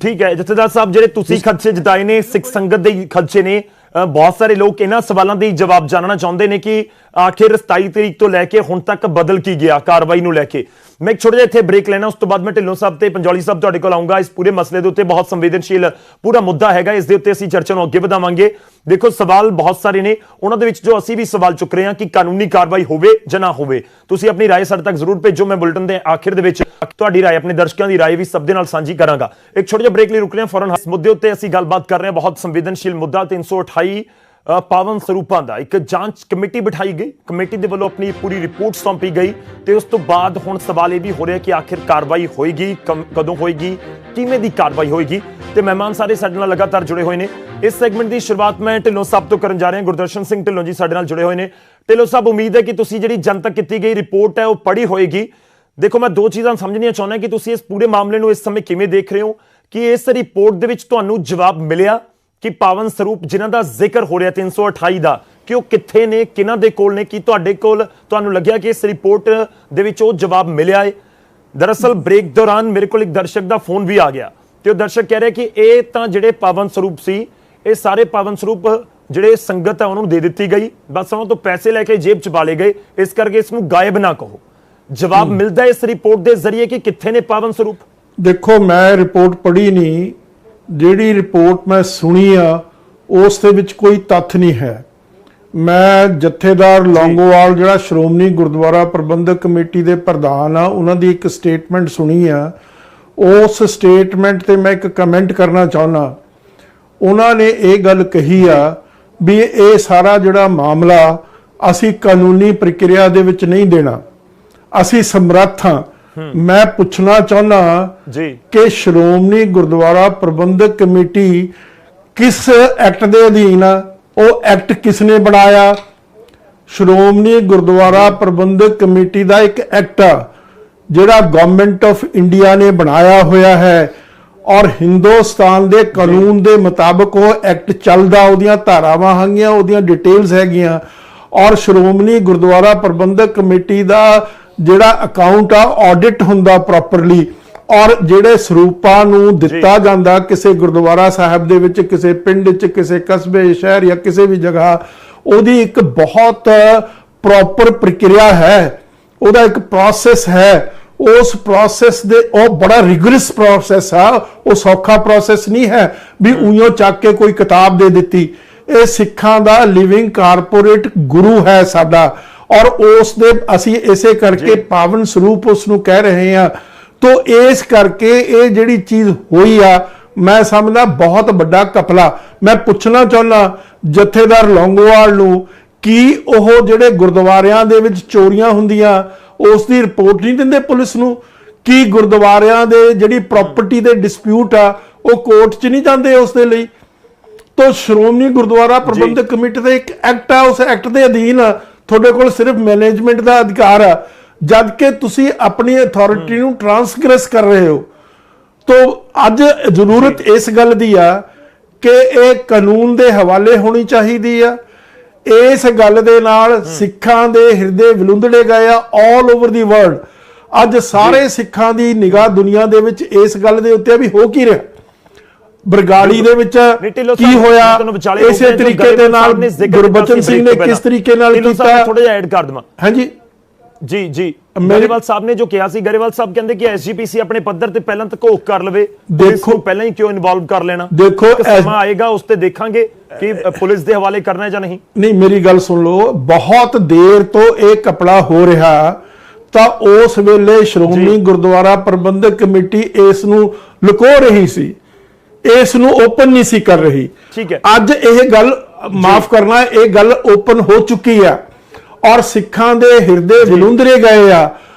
ਠੀਕ ਹੈ ਜਥੇਦਾਰ ਸਾਹਿਬ, ਜਿਹੜੇ ਤੁਸੀਂ ਖਦਸ਼ੇ ਜਤਾਏ ਨੇ ਸਿੱਖ ਸੰਗਤ ਦੇ ਖਦਸ਼ੇ ਨੇ, ਬਹੁਤ ਸਾਰੇ ਲੋਕ ਇਹਨਾਂ ਸਵਾਲਾਂ ਦੇ ਜਵਾਬ ਜਾਣਨਾ ਚਾਹੁੰਦੇ ਨੇ ਕਿ ਆਖਿਰ 27 ਤਰੀਕ ਤੋਂ ਲੈ ਕੇ ਹੁਣ ਤੱਕ ਬਦਲ ਕੀ ਗਿਆ ਕਾਰਵਾਈ ਨੂੰ ਲੈ ਕੇ। ਮੈਂ ਇੱਕ ਛੋਟਾ ਜਿਹਾ ਇੱਥੇ ਬ੍ਰੇਕ ਲੈਣਾ, ਉਸ ਤੋਂ ਬਾਅਦ ਮੈਂ ਢਿੱਲੋਂ ਸਾਹਿਬ ਤੇ ਪੰਜੌਲੀ ਸਾਹਿਬ ਤੁਹਾਡੇ ਕੋਲ ਆਉਂਗਾ। ਇਸ ਪੂਰੇ ਮਸਲੇ ਦੇ ਉੱਤੇ ਬਹੁਤ ਸੰਵੇਦਨਸ਼ੀਲ ਪੂਰਾ ਮੁੱਦਾ ਹੈਗਾ, ਇਸ ਦੇ ਉੱਤੇ ਅਸੀਂ ਚਰਚਾ ਨੂੰ ਅੱਗੇ ਵਧਾਵਾਂਗੇ। ਦੇਖੋ ਸਵਾਲ ਬਹੁਤ ਸਾਰੇ ਨੇ, ਉਹਨਾਂ ਦੇ ਵਿੱਚ ਜੋ ਅਸੀਂ ਵੀ ਸਵਾਲ ਚੁੱਕ ਰਹੇ ਹਾਂ ਕਿ ਕਾਨੂੰਨੀ ਕਾਰਵਾਈ ਹੋਵੇ ਜਾਂ ਨਾ ਹੋਵੇ। ਤੁਸੀਂ ਆਪਣੀ ਰਾਏ ਸਾਡੇ ਤੱਕ ਜ਼ਰੂਰ ਭੇਜੋ। ਮੈਂ ਬੁਲੇਟਿਨ ਦੇ ਆਖਿਰ ਦੇ ਵਿੱਚ ਤੁਹਾਡੀ ਰਾਏ, ਆਪਣੇ ਦਰਸ਼ਕਾਂ ਦੀ ਰਾਏ ਵੀ ਸਭ ਦੇ ਨਾਲ ਸਾਂਝੀ ਕਰਾਂਗਾ। ਇੱਕ ਛੋਟਾ ਜਿਹਾ ਬ੍ਰੇਕ ਲਈ ਰੁਕ ਰਹੇ ਹਾਂ, ਫੌਰਨ ਇਸ ਮੁੱਦੇ ਉੱਤੇ ਅਸੀਂ ਗੱਲਬਾਤ ਕਰ ਰਹੇ ਹਾਂ। ਬਹੁਤ ਸੰਵੇਦਨਸ਼ੀਲ ਮੁੱਦਾ 328 ਪਾਵਨ ਸਰੂਪਾਂ ਦਾ ਇੱਕ ਜਾਂਚ ਕਮੇਟੀ ਬਿਠਾਈ ਗਈ, ਕਮੇਟੀ ਦੇ ਵੱਲੋਂ ਆਪਣੀ ਪੂਰੀ ਰਿਪੋਰਟ ਸੌਂਪੀ ਗਈ ਤੇ ਉਸ ਤੋਂ ਬਾਅਦ ਹੁਣ ਸਵਾਲ ਇਹ ਵੀ ਹੋ ਰਿਹਾ ਕਿ ਆਖਿਰ ਕਾਰਵਾਈ ਹੋਏਗੀ, ਕਦੋਂ ਹੋਏਗੀ, ਕਿਵੇਂ ਦੀ ਕਾਰਵਾਈ ਹੋਏਗੀ। ਤੇ ਮਹਿਮਾਨ ਸਾਰੇ ਸਾਡੇ ਨਾਲ ਲਗਾਤਾਰ ਜੁੜੇ ਹੋਏ ਨੇ। ਇਸ ਸੈਗਮੈਂਟ ਦੀ ਸ਼ੁਰੂਆਤ ਮੈਂ ਢਿੱਲੋਂ ਸਾਹਿਬ ਤੋਂ ਕਰਨ ਜਾ ਰਿਹਾ। ਗੁਰਦਰਸ਼ਨ ਸਿੰਘ ਢਿੱਲੋਂ ਜੀ ਸਾਡੇ ਨਾਲ ਜੁੜੇ ਹੋਏ ਨੇ। ਢਿੱਲੋਂ ਸਾਹਿਬ, ਉਮੀਦ ਹੈ ਕਿ ਤੁਸੀਂ ਜਿਹੜੀ ਜਨਤਕ ਕੀਤੀ ਗਈ ਰਿਪੋਰਟ ਹੈ ਉਹ ਪੜ੍ਹੀ ਹੋਏਗੀ। ਦੇਖੋ ਮੈਂ ਦੋ ਚੀਜ਼ਾਂ ਸਮਝਣੀਆਂ ਚਾਹੁੰਦਾ ਕਿ ਤੁਸੀਂ ਇਸ ਪੂਰੇ ਮਾਮਲੇ ਨੂੰ ਇਸ ਸਮੇਂ ਕਿਵੇਂ ਦੇਖ ਰਹੇ ਹੋ, ਕਿ ਇਸ ਰਿਪੋਰਟ ਦੇ ਵਿੱਚ ਤੁਹਾਨੂੰ ਜਵਾਬ ਮਿਲਿਆ ਕਿ ਪਾਵਨ ਸਰੂਪ ਜਿਨ੍ਹਾਂ ਦਾ ਜ਼ਿਕਰ ਹੋ ਰਿਹਾ 328 ਦਾ, ਕਿ ਉਹ ਕਿੱਥੇ ਨੇ, ਕਿਹਨਾਂ ਦੇ ਕੋਲ ਨੇ, ਕੀ ਤੁਹਾਡੇ ਕੋਲ ਤੁਹਾਨੂੰ ਲੱਗਿਆ ਕਿ ਇਸ ਰਿਪੋਰਟ ਦੇ ਵਿੱਚ ਉਹ ਜਵਾਬ ਮਿਲਿਆ ਹੈ? ਦਰਅਸਲ ਬ੍ਰੇਕ ਦੌਰਾਨ ਮੇਰੇ ਕੋਲ ਇੱਕ ਦਰਸ਼ਕ ਦਾ ਫੋਨ ਵੀ ਆ ਗਿਆ ਤੇ ਉਹ ਦਰਸ਼ਕ ਕਹਿ ਰਿਹਾ ਕਿ ਇਹ ਤਾਂ ਜਿਹੜੇ ਪਾਵਨ ਸਰੂਪ ਸੀ, ਇਹ ਸਾਰੇ ਪਾਵਨ ਸਰੂਪ ਜਿਹੜੇ ਸੰਗਤ ਹੈ ਉਹਨਾਂ ਨੂੰ ਦੇ ਦਿੱਤੀ ਗਈ, ਬਸ ਉਹਨਾਂ ਤੋਂ ਪੈਸੇ ਲੈ ਕੇ ਜੇਬ ਚ ਪਾ ਲਏ ਗਏ, ਇਸ ਕਰਕੇ ਇਸ ਨੂੰ ਗਾਇਬ ਨਾ ਕਹੋ। ਜਵਾਬ ਮਿਲਦਾ ਇਸ ਰਿਪੋਰਟ ਦੇ ਜ਼ਰੀਏ ਕਿ ਕਿੱਥੇ ਨੇ ਪਾਵਨ ਸਰੂਪ? ਦੇਖੋ ਮੈਂ ਰਿਪੋਰਟ ਪੜ੍ਹੀ ਨਹੀਂ, ਜਿਹੜੀ ਰਿਪੋਰਟ ਮੈਂ ਸੁਣੀ ਆ ਉਸ ਦੇ ਵਿੱਚ ਕੋਈ ਤੱਥ ਨਹੀਂ ਹੈ। ਮੈਂ ਜਥੇਦਾਰ ਲੌਂਗੋਵਾਲ ਜਿਹੜਾ ਸ਼੍ਰੋਮਣੀ ਗੁਰਦੁਆਰਾ ਪ੍ਰਬੰਧਕ ਕਮੇਟੀ ਦੇ ਪ੍ਰਧਾਨ ਆ, ਉਹਨਾਂ ਦੀ ਇੱਕ ਸਟੇਟਮੈਂਟ ਸੁਣੀ ਆ। ਉਸ ਸਟੇਟਮੈਂਟ ਤੇ ਮੈਂ ਇੱਕ ਕਮੈਂਟ ਕਰਨਾ ਚਾਹੁੰਦਾ। ਉਹਨਾਂ ਨੇ ਇਹ ਗੱਲ ਕਹੀ ਆ ਵੀ ਇਹ ਸਾਰਾ ਜਿਹੜਾ ਮਾਮਲਾ ਅਸੀਂ ਕਾਨੂੰਨੀ ਪ੍ਰਕਿਰਿਆ ਦੇ ਵਿੱਚ ਨਹੀਂ ਦੇਣਾ, ਅਸੀਂ ਸਮਰੱਥ ਹਾਂ। ਮੈਂ ਪੁੱਛਣਾ ਚਾਹੁੰਦਾ ਜੀ ਕਿ ਸ਼੍ਰੋਮਣੀ ਗੁਰਦੁਆਰਾ ਪ੍ਰਬੰਧਕ ਕਮੇਟੀ ਕਿਸ ਐਕਟ ਦੇ ਅਧੀਨ ਆ? ਉਹ ਐਕਟ ਕਿਸ ਨੇ ਬਣਾਇਆ? ਸ਼੍ਰੋਮਣੀ ਗੁਰਦੁਆਰਾ ਪ੍ਰਬੰਧਕ ਕਮੇਟੀ ਦਾ ਇੱਕ ਐਕਟ ਆ ਜਿਹੜਾ ਗਵਰਨਮੈਂਟ ਆਫ ਇੰਡੀਆ ਨੇ ਬਣਾਇਆ ਹੋਇਆ ਹੈ ਔਰ ਹਿੰਦੁਸਤਾਨ ਦੇ ਕਾਨੂੰਨ ਦੇ ਮੁਤਾਬਕ ਉਹ ਐਕਟ ਚੱਲਦਾ, ਉਹਦੀਆਂ ਧਾਰਾਵਾਂ ਹੈਗੀਆਂ, ਉਹਦੀਆਂ ਡਿਟੇਲਸ ਹੈਗੀਆਂ। ਔਰ ਸ਼੍ਰੋਮਣੀ ਗੁਰਦੁਆਰਾ ਪ੍ਰਬੰਧਕ ਕਮੇਟੀ ਦਾ ਜਿਹੜਾ ਅਕਾਊਂਟ ਆ ਆਡਿਟ ਹੁੰਦਾ ਪ੍ਰੋਪਰਲੀ, ਔਰ ਜਿਹੜੇ ਸਰੂਪਾਂ ਨੂੰ ਦਿੱਤਾ ਜਾਂਦਾ ਕਿਸੇ ਗੁਰਦੁਆਰਾ ਸਾਹਿਬ ਦੇ ਵਿੱਚ, ਕਿਸੇ ਪਿੰਡ 'ਚ, ਕਿਸੇ ਕਸਬੇ, ਸ਼ਹਿਰ ਜਾਂ ਕਿਸੇ ਵੀ ਜਗ੍ਹਾ, ਉਹਦੀ ਇੱਕ ਬਹੁਤ ਪ੍ਰੋਪਰ ਪ੍ਰਕਿਰਿਆ ਹੈ, ਉਹਦਾ ਇੱਕ ਪ੍ਰੋਸੈਸ ਹੈ। ਉਸ ਪ੍ਰੋਸੈਸ ਦੇ ਉਹ ਬੜਾ ਰਿਗਰਸ ਪ੍ਰੋਸੈਸ ਆ, ਉਹ ਸੌਖਾ ਪ੍ਰੋਸੈਸ ਨਹੀਂ ਹੈ ਵੀ ਉਈਓ ਚੱਕ ਕੇ ਕੋਈ ਕਿਤਾਬ ਦੇ ਦਿੱਤੀ। ਇਹ ਸਿੱਖਾਂ ਦਾ ਲਿਵਿੰਗ ਕਾਰਪੋਰੇਟ ਗੁਰੂ ਹੈ ਸਾਡਾ, ਔਰ ਉਸ ਦੇ ਅਸੀਂ ਇਸੇ ਕਰਕੇ ਪਾਵਨ ਸਰੂਪ ਉਸ ਨੂੰ ਕਹਿ ਰਹੇ ਹਾਂ। ਤੋ ਇਸ ਕਰਕੇ ਇਹ ਜਿਹੜੀ ਚੀਜ਼ ਹੋਈ ਆ, ਮੈਂ ਸਮਝਦਾ ਬਹੁਤ ਵੱਡਾ ਕਪਲਾ। ਮੈਂ ਪੁੱਛਣਾ ਚਾਹੁੰਦਾ ਜਥੇਦਾਰ ਲੌਂਗੋਵਾਲ ਨੂੰ, ਕੀ ਉਹ ਜਿਹੜੇ ਗੁਰਦੁਆਰਿਆਂ ਦੇ ਵਿੱਚ ਚੋਰੀਆਂ ਹੁੰਦੀਆਂ ਉਸ ਦੀ ਰਿਪੋਰਟ ਨਹੀਂ ਦਿੰਦੇ ਪੁਲਿਸ ਨੂੰ? ਕੀ ਗੁਰਦੁਆਰਿਆਂ ਦੇ ਜਿਹੜੀ ਪ੍ਰਾਪਰਟੀ ਦੇ ਡਿਸਪਿਊਟ ਆ ਉਹ ਕੋਰਟ 'ਚ ਨਹੀਂ ਜਾਂਦੇ ਉਸ ਦੇ ਲਈ? ਤੋ ਸ਼੍ਰੋਮਣੀ ਗੁਰਦੁਆਰਾ ਪ੍ਰਬੰਧਕ ਕਮੇਟੀ ਦਾ ਇੱਕ ਐਕਟ ਆ, ਉਸ ਐਕਟ ਦੇ ਅਧੀਨ ਤੁਹਾਡੇ ਕੋਲ ਸਿਰਫ ਮੈਨੇਜਮੈਂਟ ਦਾ ਅਧਿਕਾਰ ਆ, ਜਦ ਕਿ ਤੁਸੀਂ ਆਪਣੀ ਅਥਾਰਟੀ ਨੂੰ ਟਰਾਂਸਗ੍ਰੈਸ ਕਰ ਰਹੇ ਹੋ। ਤੋ ਅੱਜ ਜ਼ਰੂਰਤ ਇਸ ਗੱਲ ਦੀ ਆ ਕਿ ਇਹ ਕਾਨੂੰਨ ਦੇ ਹਵਾਲੇ ਹੋਣੀ ਚਾਹੀਦੀ ਆ। ਇਸ ਗੱਲ ਦੇ ਨਾਲ ਸਿੱਖਾਂ ਦੇ ਹਿਰਦੇ ਵਿਲੁੰਦੜੇ ਗਏ ਆ ਆਲ ਓਵਰ ਦੀ ਵਰਲਡ। ਅੱਜ ਸਾਰੇ ਸਿੱਖਾਂ ਦੀ ਨਿਗਾਹ ਦੁਨੀਆ ਦੇ ਵਿੱਚ ਇਸ ਗੱਲ ਦੇ ਉੱਤੇ ਵੀ ਹੋ ਕੀ ਰਿਹਾ। ਬਰਗਾੜੀ ਦੇ ਵਿੱਚ ਕੀ ਹੋਇਆ, ਇਸੇ ਤਰੀਕੇ ਦੇ ਨਾਲ ਗੁਰਬਚਨ ਸਿੰਘ ਨੇ ਕਿਸ ਤਰੀਕੇ ਨਾਲ ਕੀਤਾ। ਥੋੜਾ ਜਿਹਾ ਐਡ ਕਰ ਦਵਾਂ। ਹਾਂਜੀ ਜੀ ਜੀ, ਗਰੇਵਾਲ ਸਾਹਿਬ ਨੇ ਜੋ ਕਿਹਾ ਸੀ, ਗਰੇਵਾਲ ਸਾਹਿਬ ਕਹਿੰਦੇ ਕਿ ਐਸਜੀਪੀਸੀ ਆਪਣੇ ਪੱਧਰ ਤੇ ਪਹਿਲਾਂ ਤਕੋਕ ਕਰ ਲਵੇ, ਦੇਖੋ ਪਹਿਲਾਂ ਹੀ ਕਿਉਂ ਇਨਵੋਲਵ ਕਰ ਲੈਣਾ। ਦੇਖੋ ਸਮਾਂ ਆਏਗਾ ਉਸ ਤੇ ਦੇਖਾਂਗੇ ਕਿ ਪੁਲਿਸ ਦੇ ਹਵਾਲੇ ਕਰਨਾ ਹੈ ਜਾਂ ਨਹੀਂ। ਨਹੀਂ, ਮੇਰੀ ਗੱਲ ਸੁਣ ਲਓ, ਬਹੁਤ ਦੇਰ ਤੋਂ ਇਹ ਕਪੜਾ ਹੋ ਰਿਹਾ, ਤਾਂ ਉਸ ਵੇਲੇ ਸ਼੍ਰੋਮਣੀ ਗੁਰਦੁਆਰਾ ਪ੍ਰਬੰਧਕ ਕਮੇਟੀ ਇਸ ਨੂੰ ਲੁਕੋ ਰਹੀ ਸੀ, ਇਸ ਨੂੰ ਓਪਨ ਨਹੀਂ ਸੀ ਕਰ ਰਹੀ। ਠੀਕ ਹੈ, ਅੱਜ ਇਹ ਗੱਲ ਮਾਫ ਕਰਨਾ, ਇਹ ਗੱਲ ਓਪਨ ਹੋ ਚੁੱਕੀ ਆ ਔਰ ਸਿੱਖਾਂ ਦੇ ਹਿਰਦੇ ਵਿਲੁੰਦਰੇ ਗਏ ਆ।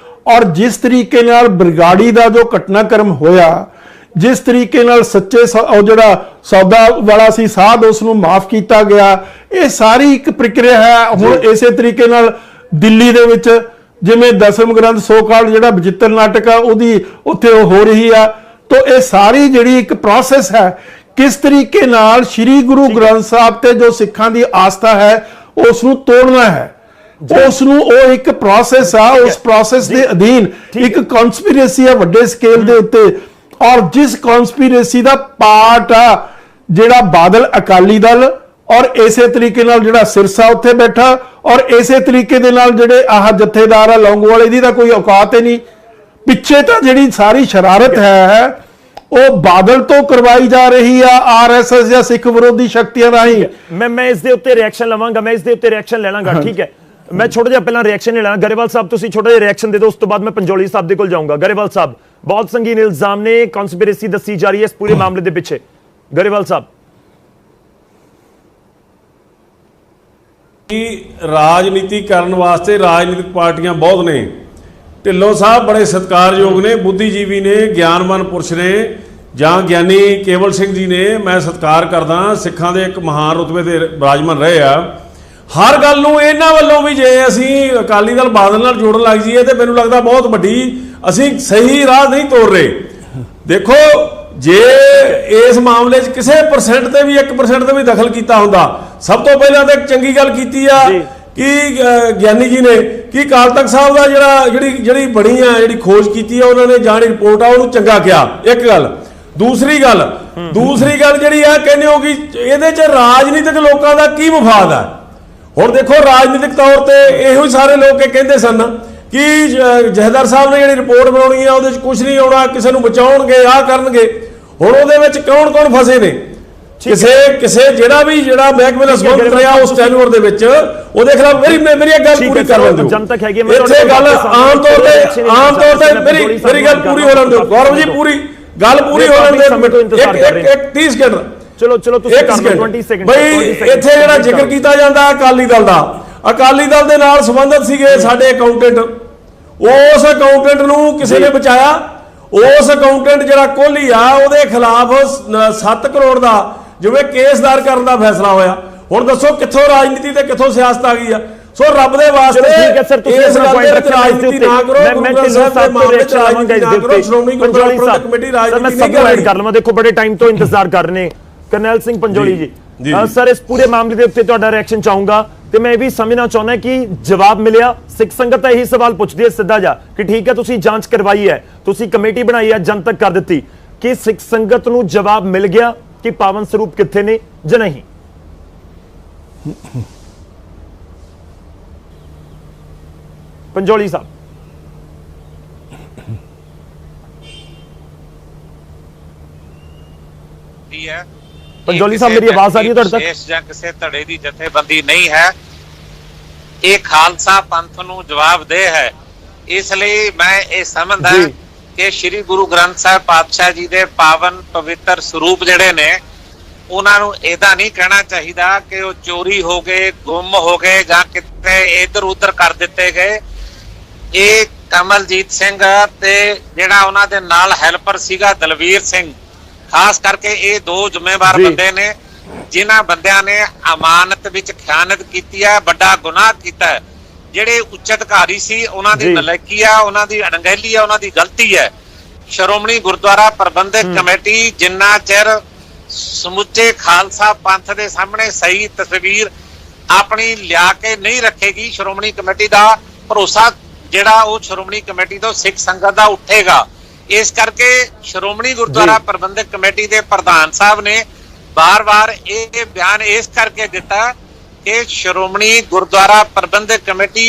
ਔਰ ਜਿਸ ਤਰੀਕੇ ਨਾਲ ਬਰਗਾੜੀ ਦਾ ਜੋ ਘਟਨਾਕ੍ਰਮ ਹੋਇਆ, ਜਿਸ ਤਰੀਕੇ ਨਾਲ ਸੱਚੇ ਉਹ ਜਿਹੜਾ ਸੌਦਾ ਵਾਲਾ ਸੀ ਸਾਧ, ਉਸ ਨੂੰ ਮਾਫ ਕੀਤਾ ਗਿਆ, ਇਹ ਸਾਰੀ ਇੱਕ ਪ੍ਰਕਿਰਿਆ ਹੈ। ਹੁਣ ਇਸੇ ਤਰੀਕੇ ਨਾਲ ਦਿੱਲੀ ਦੇ ਵਿੱਚ ਜਿਵੇਂ ਦਸਮ ਗ੍ਰੰਥ ਸੋਕਾਲ ਜਿਹੜਾ ਬਚਿੱਤਰ ਨਾਟਕ ਆ, ਉਹਦੀ ਉੱਥੇ ਉਹ ਹੋ ਰਹੀ ਆ। ਤੋ ਇਹ ਸਾਰੀ ਜਿਹੜੀ ਇੱਕ ਪ੍ਰੋਸੈਸ ਹੈ, ਕਿਸ ਤਰੀਕੇ ਨਾਲ ਸ੍ਰੀ ਗੁਰੂ ਗ੍ਰੰਥ ਸਾਹਿਬ ਤੇ ਜੋ ਸਿੱਖਾਂ ਦੀ ਆਸਥਾ ਹੈ ਉਸ ਨੂੰ ਤੋੜਨਾ ਹੈ, ਉਸ ਨੂੰ ਉਹ ਇੱਕ ਪ੍ਰੋਸੈਸ ਆ। ਉਸ ਪ੍ਰੋਸੈਸ ਦੇ ਅਧੀਨ ਇੱਕ ਕਨਸਪੀਰੇਸੀ ਆ ਵੱਡੇ ਸਕੇਲ ਦੇ ਉੱਤੇ, ਔਰ ਜਿਸ ਕਨਸਪੀਰੇਸੀ ਦਾ ਪਾਰਟ ਆ ਜਿਹੜਾ ਬਾਦਲ ਅਕਾਲੀ ਦਲ ਔਰ ਇਸੇ ਤਰੀਕੇ ਨਾਲ ਜਿਹੜਾ ਸਿਰਸਾ ਉੱਥੇ ਬੈਠਾ ਔਰ ਇਸੇ ਤਰੀਕੇ ਦੇ ਨਾਲ ਜਿਹੜੇ ਆਹ ਜਥੇਦਾਰ ਆ ਲੌਂਗੋਵਾਲ, ਇਹਦੀ ਤਾਂ ਕੋਈ ਔਕਾਤ ਹੀ ਨਹੀਂ। ਪਿੱਛੇ ਤਾਂ ਜਿਹੜੀ ਸਾਰੀ ਸ਼ਰਾਰਤ ਹੈ ਉਹ ਬਾਦਲ ਤੋਂ ਕਰਵਾਈ ਜਾ ਰਹੀ ਆ, ਆਰਐਸਐਸ ਜਾਂ ਸਿੱਖ ਵਿਰੋਧੀ ਸ਼ਕਤੀਆਂ ਰਾਹੀਂ। ਮੈਂ ਇਸ ਦੇ ਉੱਤੇ ਰਿਐਕਸ਼ਨ ਲਵਾਂਗਾ, ਮੈਂ ਇਸ ਦੇ ਉੱਤੇ ਰਿਐਕਸ਼ਨ ਲੈ ਲਾਂਗਾ, ਠੀਕ ਹੈ। ਮੈਂ ਛੋਟਾ ਜਿਹਾ ਪਹਿਲਾਂ ਰਿਐਕਸ਼ਨ ਲੈ ਲਾਂ। ਗਰੇਵਾਲ ਸਾਹਿਬ ਤੁਸੀਂ ਛੋਟਾ ਜਿਹਾ ਰਿਐਕਸ਼ਨ ਦੇ ਦਿਓ, ਉਸ ਤੋਂ ਬਾਅਦ ਮੈਂ ਪੰਜੋਲੀ ਸਾਹਿਬ ਦੇ ਕੋਲ ਜਾਊਂਗਾ। ਗਰੇਵਾਲ ਸਾਹਿਬ, ਬਹੁਤ ਸੰਗੀਨ ਇਲਜ਼ਾਮ ਨੇ, ਕਨਸਪੀਰੇਸੀ ਦੱਸੀ ਜਾ ਰਹੀ ਹੈ ਇਸ ਪੂਰੇ ਮਾਮਲੇ ਦੇ ਪਿੱਛੇ। ਗਰੇਵਾਲ ਸਾਹਿਬ, ਕਿ ਰਾਜਨੀਤੀ ਕਰਨ ਵਾਸਤੇ ਰਾਜਨੀਤਿਕ ਪਾਰਟੀਆਂ ਬਹੁਤ ਨੇ। ਢਿੱਲੋਂ ਸਾਹਿਬ ਬੜੇ ਸਤਿਕਾਰਯੋਗ ਨੇ, ਬੁੱਧੀਜੀਵੀ ਨੇ, ਗਿਆਨਵਾਨ ਪੁਰਸ਼ ਨੇ, ਜਾਂ ਗਿਆਨੀ ਕੇਵਲ ਸਿੰਘ ਜੀ ਨੇ, ਮੈਂ ਸਤਿਕਾਰ ਕਰਦਾ। ਸਿੱਖਾਂ ਦੇ ਇੱਕ ਮਹਾਨ ਰੁਤਬੇ ਦੇ ਵਿਰਾਜਮਾਨ ਰਹੇ ਆ। ਹਰ ਗੱਲ ਨੂੰ ਇਹਨਾਂ ਵੱਲੋਂ ਵੀ ਜੇ ਅਸੀਂ ਅਕਾਲੀ ਦਲ ਬਾਦਲ ਨਾਲ ਜੋੜਨ ਲੱਗ ਜਾਈਏ ਤੇ ਮੈਨੂੰ ਲੱਗਦਾ ਬਹੁਤ ਵੱਡੀ ਅਸੀਂ ਸਹੀ ਰਾਹ ਨਹੀਂ ਤੋਰ ਰਹੇ। ਦੇਖੋ, ਜੇ ਇਸ ਮਾਮਲੇ 'ਚ ਕਿਸੇ ਪਰਸੈਂਟ ਤੇ ਵੀ 1% ਤੇ ਵੀ ਦਖਲ ਕੀਤਾ ਹੁੰਦਾ, ਸਭ ਤੋਂ ਪਹਿਲਾਂ ਤਾਂ ਇੱਕ ਚੰਗੀ ਗੱਲ ਕੀਤੀ ਆ ਕਿ ਗਿਆਨੀ ਜੀ ਨੇ ਕਿ ਅਕਾਲ ਤਖਤ ਸਾਹਿਬ ਦਾ ਜਿਹੜੀ ਬਣੀ ਆ, ਜਿਹੜੀ ਖੋਜ ਕੀਤੀ ਆ ਉਹਨਾਂ ਨੇ, ਜਾਣੀ ਰਿਪੋਰਟ ਆ, ਉਹਨੂੰ ਚੰਗਾ ਕਿਹਾ। ਇੱਕ ਗੱਲ। ਦੂਸਰੀ ਗੱਲ ਜਿਹੜੀ ਆ, ਕਹਿੰਦੇ ਹੋ ਕਿ ਇਹਦੇ 'ਚ ਰਾਜਨੀਤਿਕ ਲੋਕਾਂ ਦਾ ਕੀ ਮਫਾਦ ਆ। ਹੁਣ ਦੇਖੋ, ਰਾਜਨੀਤਿਕ ਤੌਰ ਤੇ ਇਹੋ ਹੀ ਸਾਰੇ ਲੋਕ ਕਹਿੰਦੇ ਸਨ ਕਿ ਜਥੇਦਾਰ ਸਾਹਿਬ ਨੇ ਜਿਹੜੀ ਰਿਪੋਰਟ ਬਣਾਉਣੀ ਆ ਉਹਦੇ 'ਚ ਕੁਝ ਨਹੀਂ ਆਉਣਾ, ਕਿਸੇ ਨੂੰ ਬਚਾਉਣਗੇ, ਆਹ ਕਰਨਗੇ। ਹੁਣ ਉਹਦੇ ਵਿੱਚ ਕੌਣ ਫਸੇ ਨੇ? ਕਿਸੇ ਜਿਹੜਾ ਮਹਿਕਮੇ ਨਾਲ ਸੰਬੰਧਿਤ ਰਿਹਾ ਉਸ ਟੈਨੂਅਰ ਦੇ ਵਿੱਚ, ਉਹਦੇ ਖਿਲਾਫ ਮੇਰੀ ਗੱਲ ਪੂਰੀ ਕਰ ਲੈਣ ਦਿਓ। ਜਨਤਕ ਹੈਗੀ ਇੱਥੇ ਗੱਲ ਆਮ ਤੌਰ ਤੇ ਮੇਰੀ ਗੱਲ ਪੂਰੀ ਹੋ ਲੈਣ ਦਿਓ ਗੌਰਵ ਜੀ, ਪੂਰੀ ਗੱਲ ਪੂਰੀ ਹੋ ਲੈਣ ਦਿਓ। ਇੱਕ 30 ਸਕਿੰਟ ਚਲੋ ਤੁਸੀਂ ਕਰ ਲਓ 20 ਸੈਕਿੰਡ। ਬਈ ਇੱਥੇ ਜਿਹੜਾ ਜ਼ਿਕਰ ਕੀਤਾ ਜਾਂਦਾ ਅਕਾਲੀ ਦਲ ਦਾ, ਅਕਾਲੀ ਦਲ ਦੇ ਨਾਲ ਸੰਬੰਧਿਤ ਸੀਗੇ ਸਾਡੇ ਅਕਾਊਂਟੈਂਟ, ਉਸ ਅਕਾਊਂਟੈਂਟ ਨੂੰ ਕਿਸੇ ਨੇ ਬਚਾਇਆ। ਉਸ ਅਕਾਊਂਟੈਂਟ ਜਿਹੜਾ ਕੋਹਲੀ ਆ, ਉਹਦੇ ਖਿਲਾਫ 7 ਕਰੋੜ ਦਾ ਜਿਵੇਂ ਕੇਸ ਦਾਇਰ ਕਰਨ ਦਾ ਫੈਸਲਾ ਹੋਇਆ। ਹੁਣ ਦੱਸੋ ਕਿੱਥੋਂ ਰਾਜਨੀਤੀ ਤੇ ਕਿੱਥੋਂ ਸਿਆਸਤ ਆ ਗਈ ਆ? ਸੋ ਰੱਬ ਦੇ ਵਾਸਤੇ ਠੀਕ ਹੈ ਸਰ, ਤੁਸੀਂ ਇਸ ਗੱਲ ਦੇ ਵਿੱਚ ਰਾਜਨੀਤੀ ਨਾ ਕਰੋ। ਮੈਂ ਢਿੱਲੋਂ ਸਾਹਿਬ ਤੋਂ ਰਿਐਕਸ਼ਨ ਲਵਾਂਗਾ ਇਸ ਦੇ ਉੱਤੇ। ਪੰਜੋਲੀ ਸਾਹਿਬ, ਮੈਂ ਸਭ ਨੂੰ ਐਡ ਕਰ ਲਵਾਂ। ਦੇਖੋ, ਬੜੇ ਟਾਈਮ ਤੋਂ ਇੰਤਜ਼ਾਰ ਕਰ ਰਹੇ ਨੇ ਕਰਨੈਲ ਸਿੰਘ ਪੰਜੋਲੀ ਜੀ। ਸਰ, ਇਸ ਪੂਰੇ ਮਾਮਲੇ ਦੇ ਉੱਤੇ ਤੁਹਾਡਾ ਰਿਐਕਸ਼ਨ ਚਾਹੂੰਗਾ ਤੇ ਮੈਂ ਇਹ ਵੀ ਸਮਝਣਾ ਚਾਹੁੰਦਾ ਕਿ ਜਵਾਬ ਮਿਲਿਆ। ਸਿੱਖ ਸੰਗਤ ਤਾਂ ਇਹੀ ਸਵਾਲ ਪੁੱਛਦੀ ਹੈ ਸਿੱਧਾ ਜਾ ਕਿ ਠੀਕ ਹੈ, ਤੁਸੀਂ ਜਾਂਚ ਕਰਵਾਈ ਹੈ, ਤੁਸੀਂ ਕਮੇਟੀ ਬਣਾਈ ਹੈ, ਜਨਤਕ ਕਰ ਦਿੱਤੀ, ਕਿ ਸਿੱਖ ਸੰਗਤ ਨੂੰ ਜਵਾਬ ਮਿਲ ਗਿਆ ਕਿ ਪਾਵਨ ਸਰੂਪ ਕਿੱਥੇ ਨੇ ਜਾਂ ਨਹੀਂ? ਪੰਜੋਲੀ ਸਾਹਿਬ, ਪੰਜੋਲੀ ਸਾਹਿਬ, ਮੇਰੀ ਆਵਾਜ਼ ਆ ਰਹੀ ਹੈ ਤੁਹਾਡੇ ਤੱਕ? ਜਾਂ ਕਿਸੇ ਧੜੇ ਦੀ ਜਥੇਬੰਦੀ ਨਹੀਂ ਹੈ, ਇਹ ਖਾਲਸਾ ਪੰਥ ਨੂੰ ਜਵਾਬਦੇਹ ਹੈ। ਇਸ ਲਈ ਮੈਂ ਇਹ ਸਮਝਦਾ ਕਿ ਸ੍ਰੀ ਗੁਰੂ ਗ੍ਰੰਥ ਸਾਹਿਬ ਪਾਤਸ਼ਾਹ ਜੀ ਦੇ ਪਾਵਨ ਪਵਿੱਤਰ ਸਰੂਪ ਜਿਹੜੇ ਨੇ, ਉਹਨਾਂ ਨੂੰ ਇਹਦਾ ਨਹੀਂ ਕਹਿਣਾ ਚਾਹੀਦਾ ਕਿ ਉਹ ਚੋਰੀ ਹੋ ਗਏ, ਗੁੰਮ ਹੋ ਗਏ ਜਾਂ ਕਿਤੇ ਇੱਧਰ ਉੱਧਰ ਕਰ ਦਿੱਤੇ ਗਏ। ਇਹ ਕਮਲਜੀਤ ਸਿੰਘ ਤੇ ਜਿਹੜਾ ਉਹਨਾਂ ਦੇ ਨਾਲ ਹੈਲਪਰ ਸੀਗਾ ਦਲਵੀਰ ਸਿੰਘ, ਖਾਸ ਕਰਕੇ ਇਹ ਦੋ ਜ਼ਿੰਮੇਵਾਰ ਬੰਦੇ ਨੇ ਜਿਨ੍ਹਾਂ ਬੰਦਿਆਂ ਨੇ ਅਮਾਨਤ ਵਿੱਚ ਖਿਆਨਤ ਕੀਤੀ ਹੈ, ਵੱਡਾ ਗੁਨਾਹ ਕੀਤਾ ਹੈ। ਜਿਹੜੇ ਉੱਚ ਅਧਿਕਾਰੀ ਸੀ ਉਹਨਾਂ ਦੀ ਨਲਾਇਕੀ ਆ, ਉਹਨਾਂ ਦੀ ਅਣਗਹਿਲੀ ਆ, ਉਹਨਾਂ ਦੀ ਗਲਤੀ ਹੈ। ਸ਼੍ਰੋਮਣੀ ਗੁਰਦੁਆਰਾ ਪ੍ਰਬੰਧਕ ਕਮੇਟੀ ਜਿੰਨਾ ਚਿਰ ਸਮੁੱਚੇ ਖਾਲਸਾ ਪੰਥ ਦੇ ਸਾਹਮਣੇ ਸਹੀ ਤਸਵੀਰ ਆਪਣੀ ਲਿਆ ਕੇ ਨਹੀਂ ਰੱਖੇਗੀ, ਸ਼੍ਰੋਮਣੀ ਕਮੇਟੀ ਦਾ ਭਰੋਸਾ ਜਿਹੜਾ ਉਹ ਸ਼੍ਰੋਮਣੀ ਕਮੇਟੀ ਤੋਂ ਸਿੱਖ ਸੰਗਤ ਦਾ ਉੱਠੇਗਾ। ਇਸ ਕਰਕੇ ਸ਼੍ਰੋਮਣੀ ਗੁਰਦੁਆਰਾ ਪ੍ਰਬੰਧਕ ਕਮੇਟੀ ਦੇ ਪ੍ਰਧਾਨ ਸਾਹਿਬ ਨੇ ਬਾਰ-ਬਾਰ ਇਹ ਬਿਆਨ ਇਸ ਕਰਕੇ ਦਿੱਤਾ ਕਿ ਸ਼੍ਰੋਮਣੀ ਗੁਰਦੁਆਰਾ ਪ੍ਰਬੰਧਕ ਕਮੇਟੀ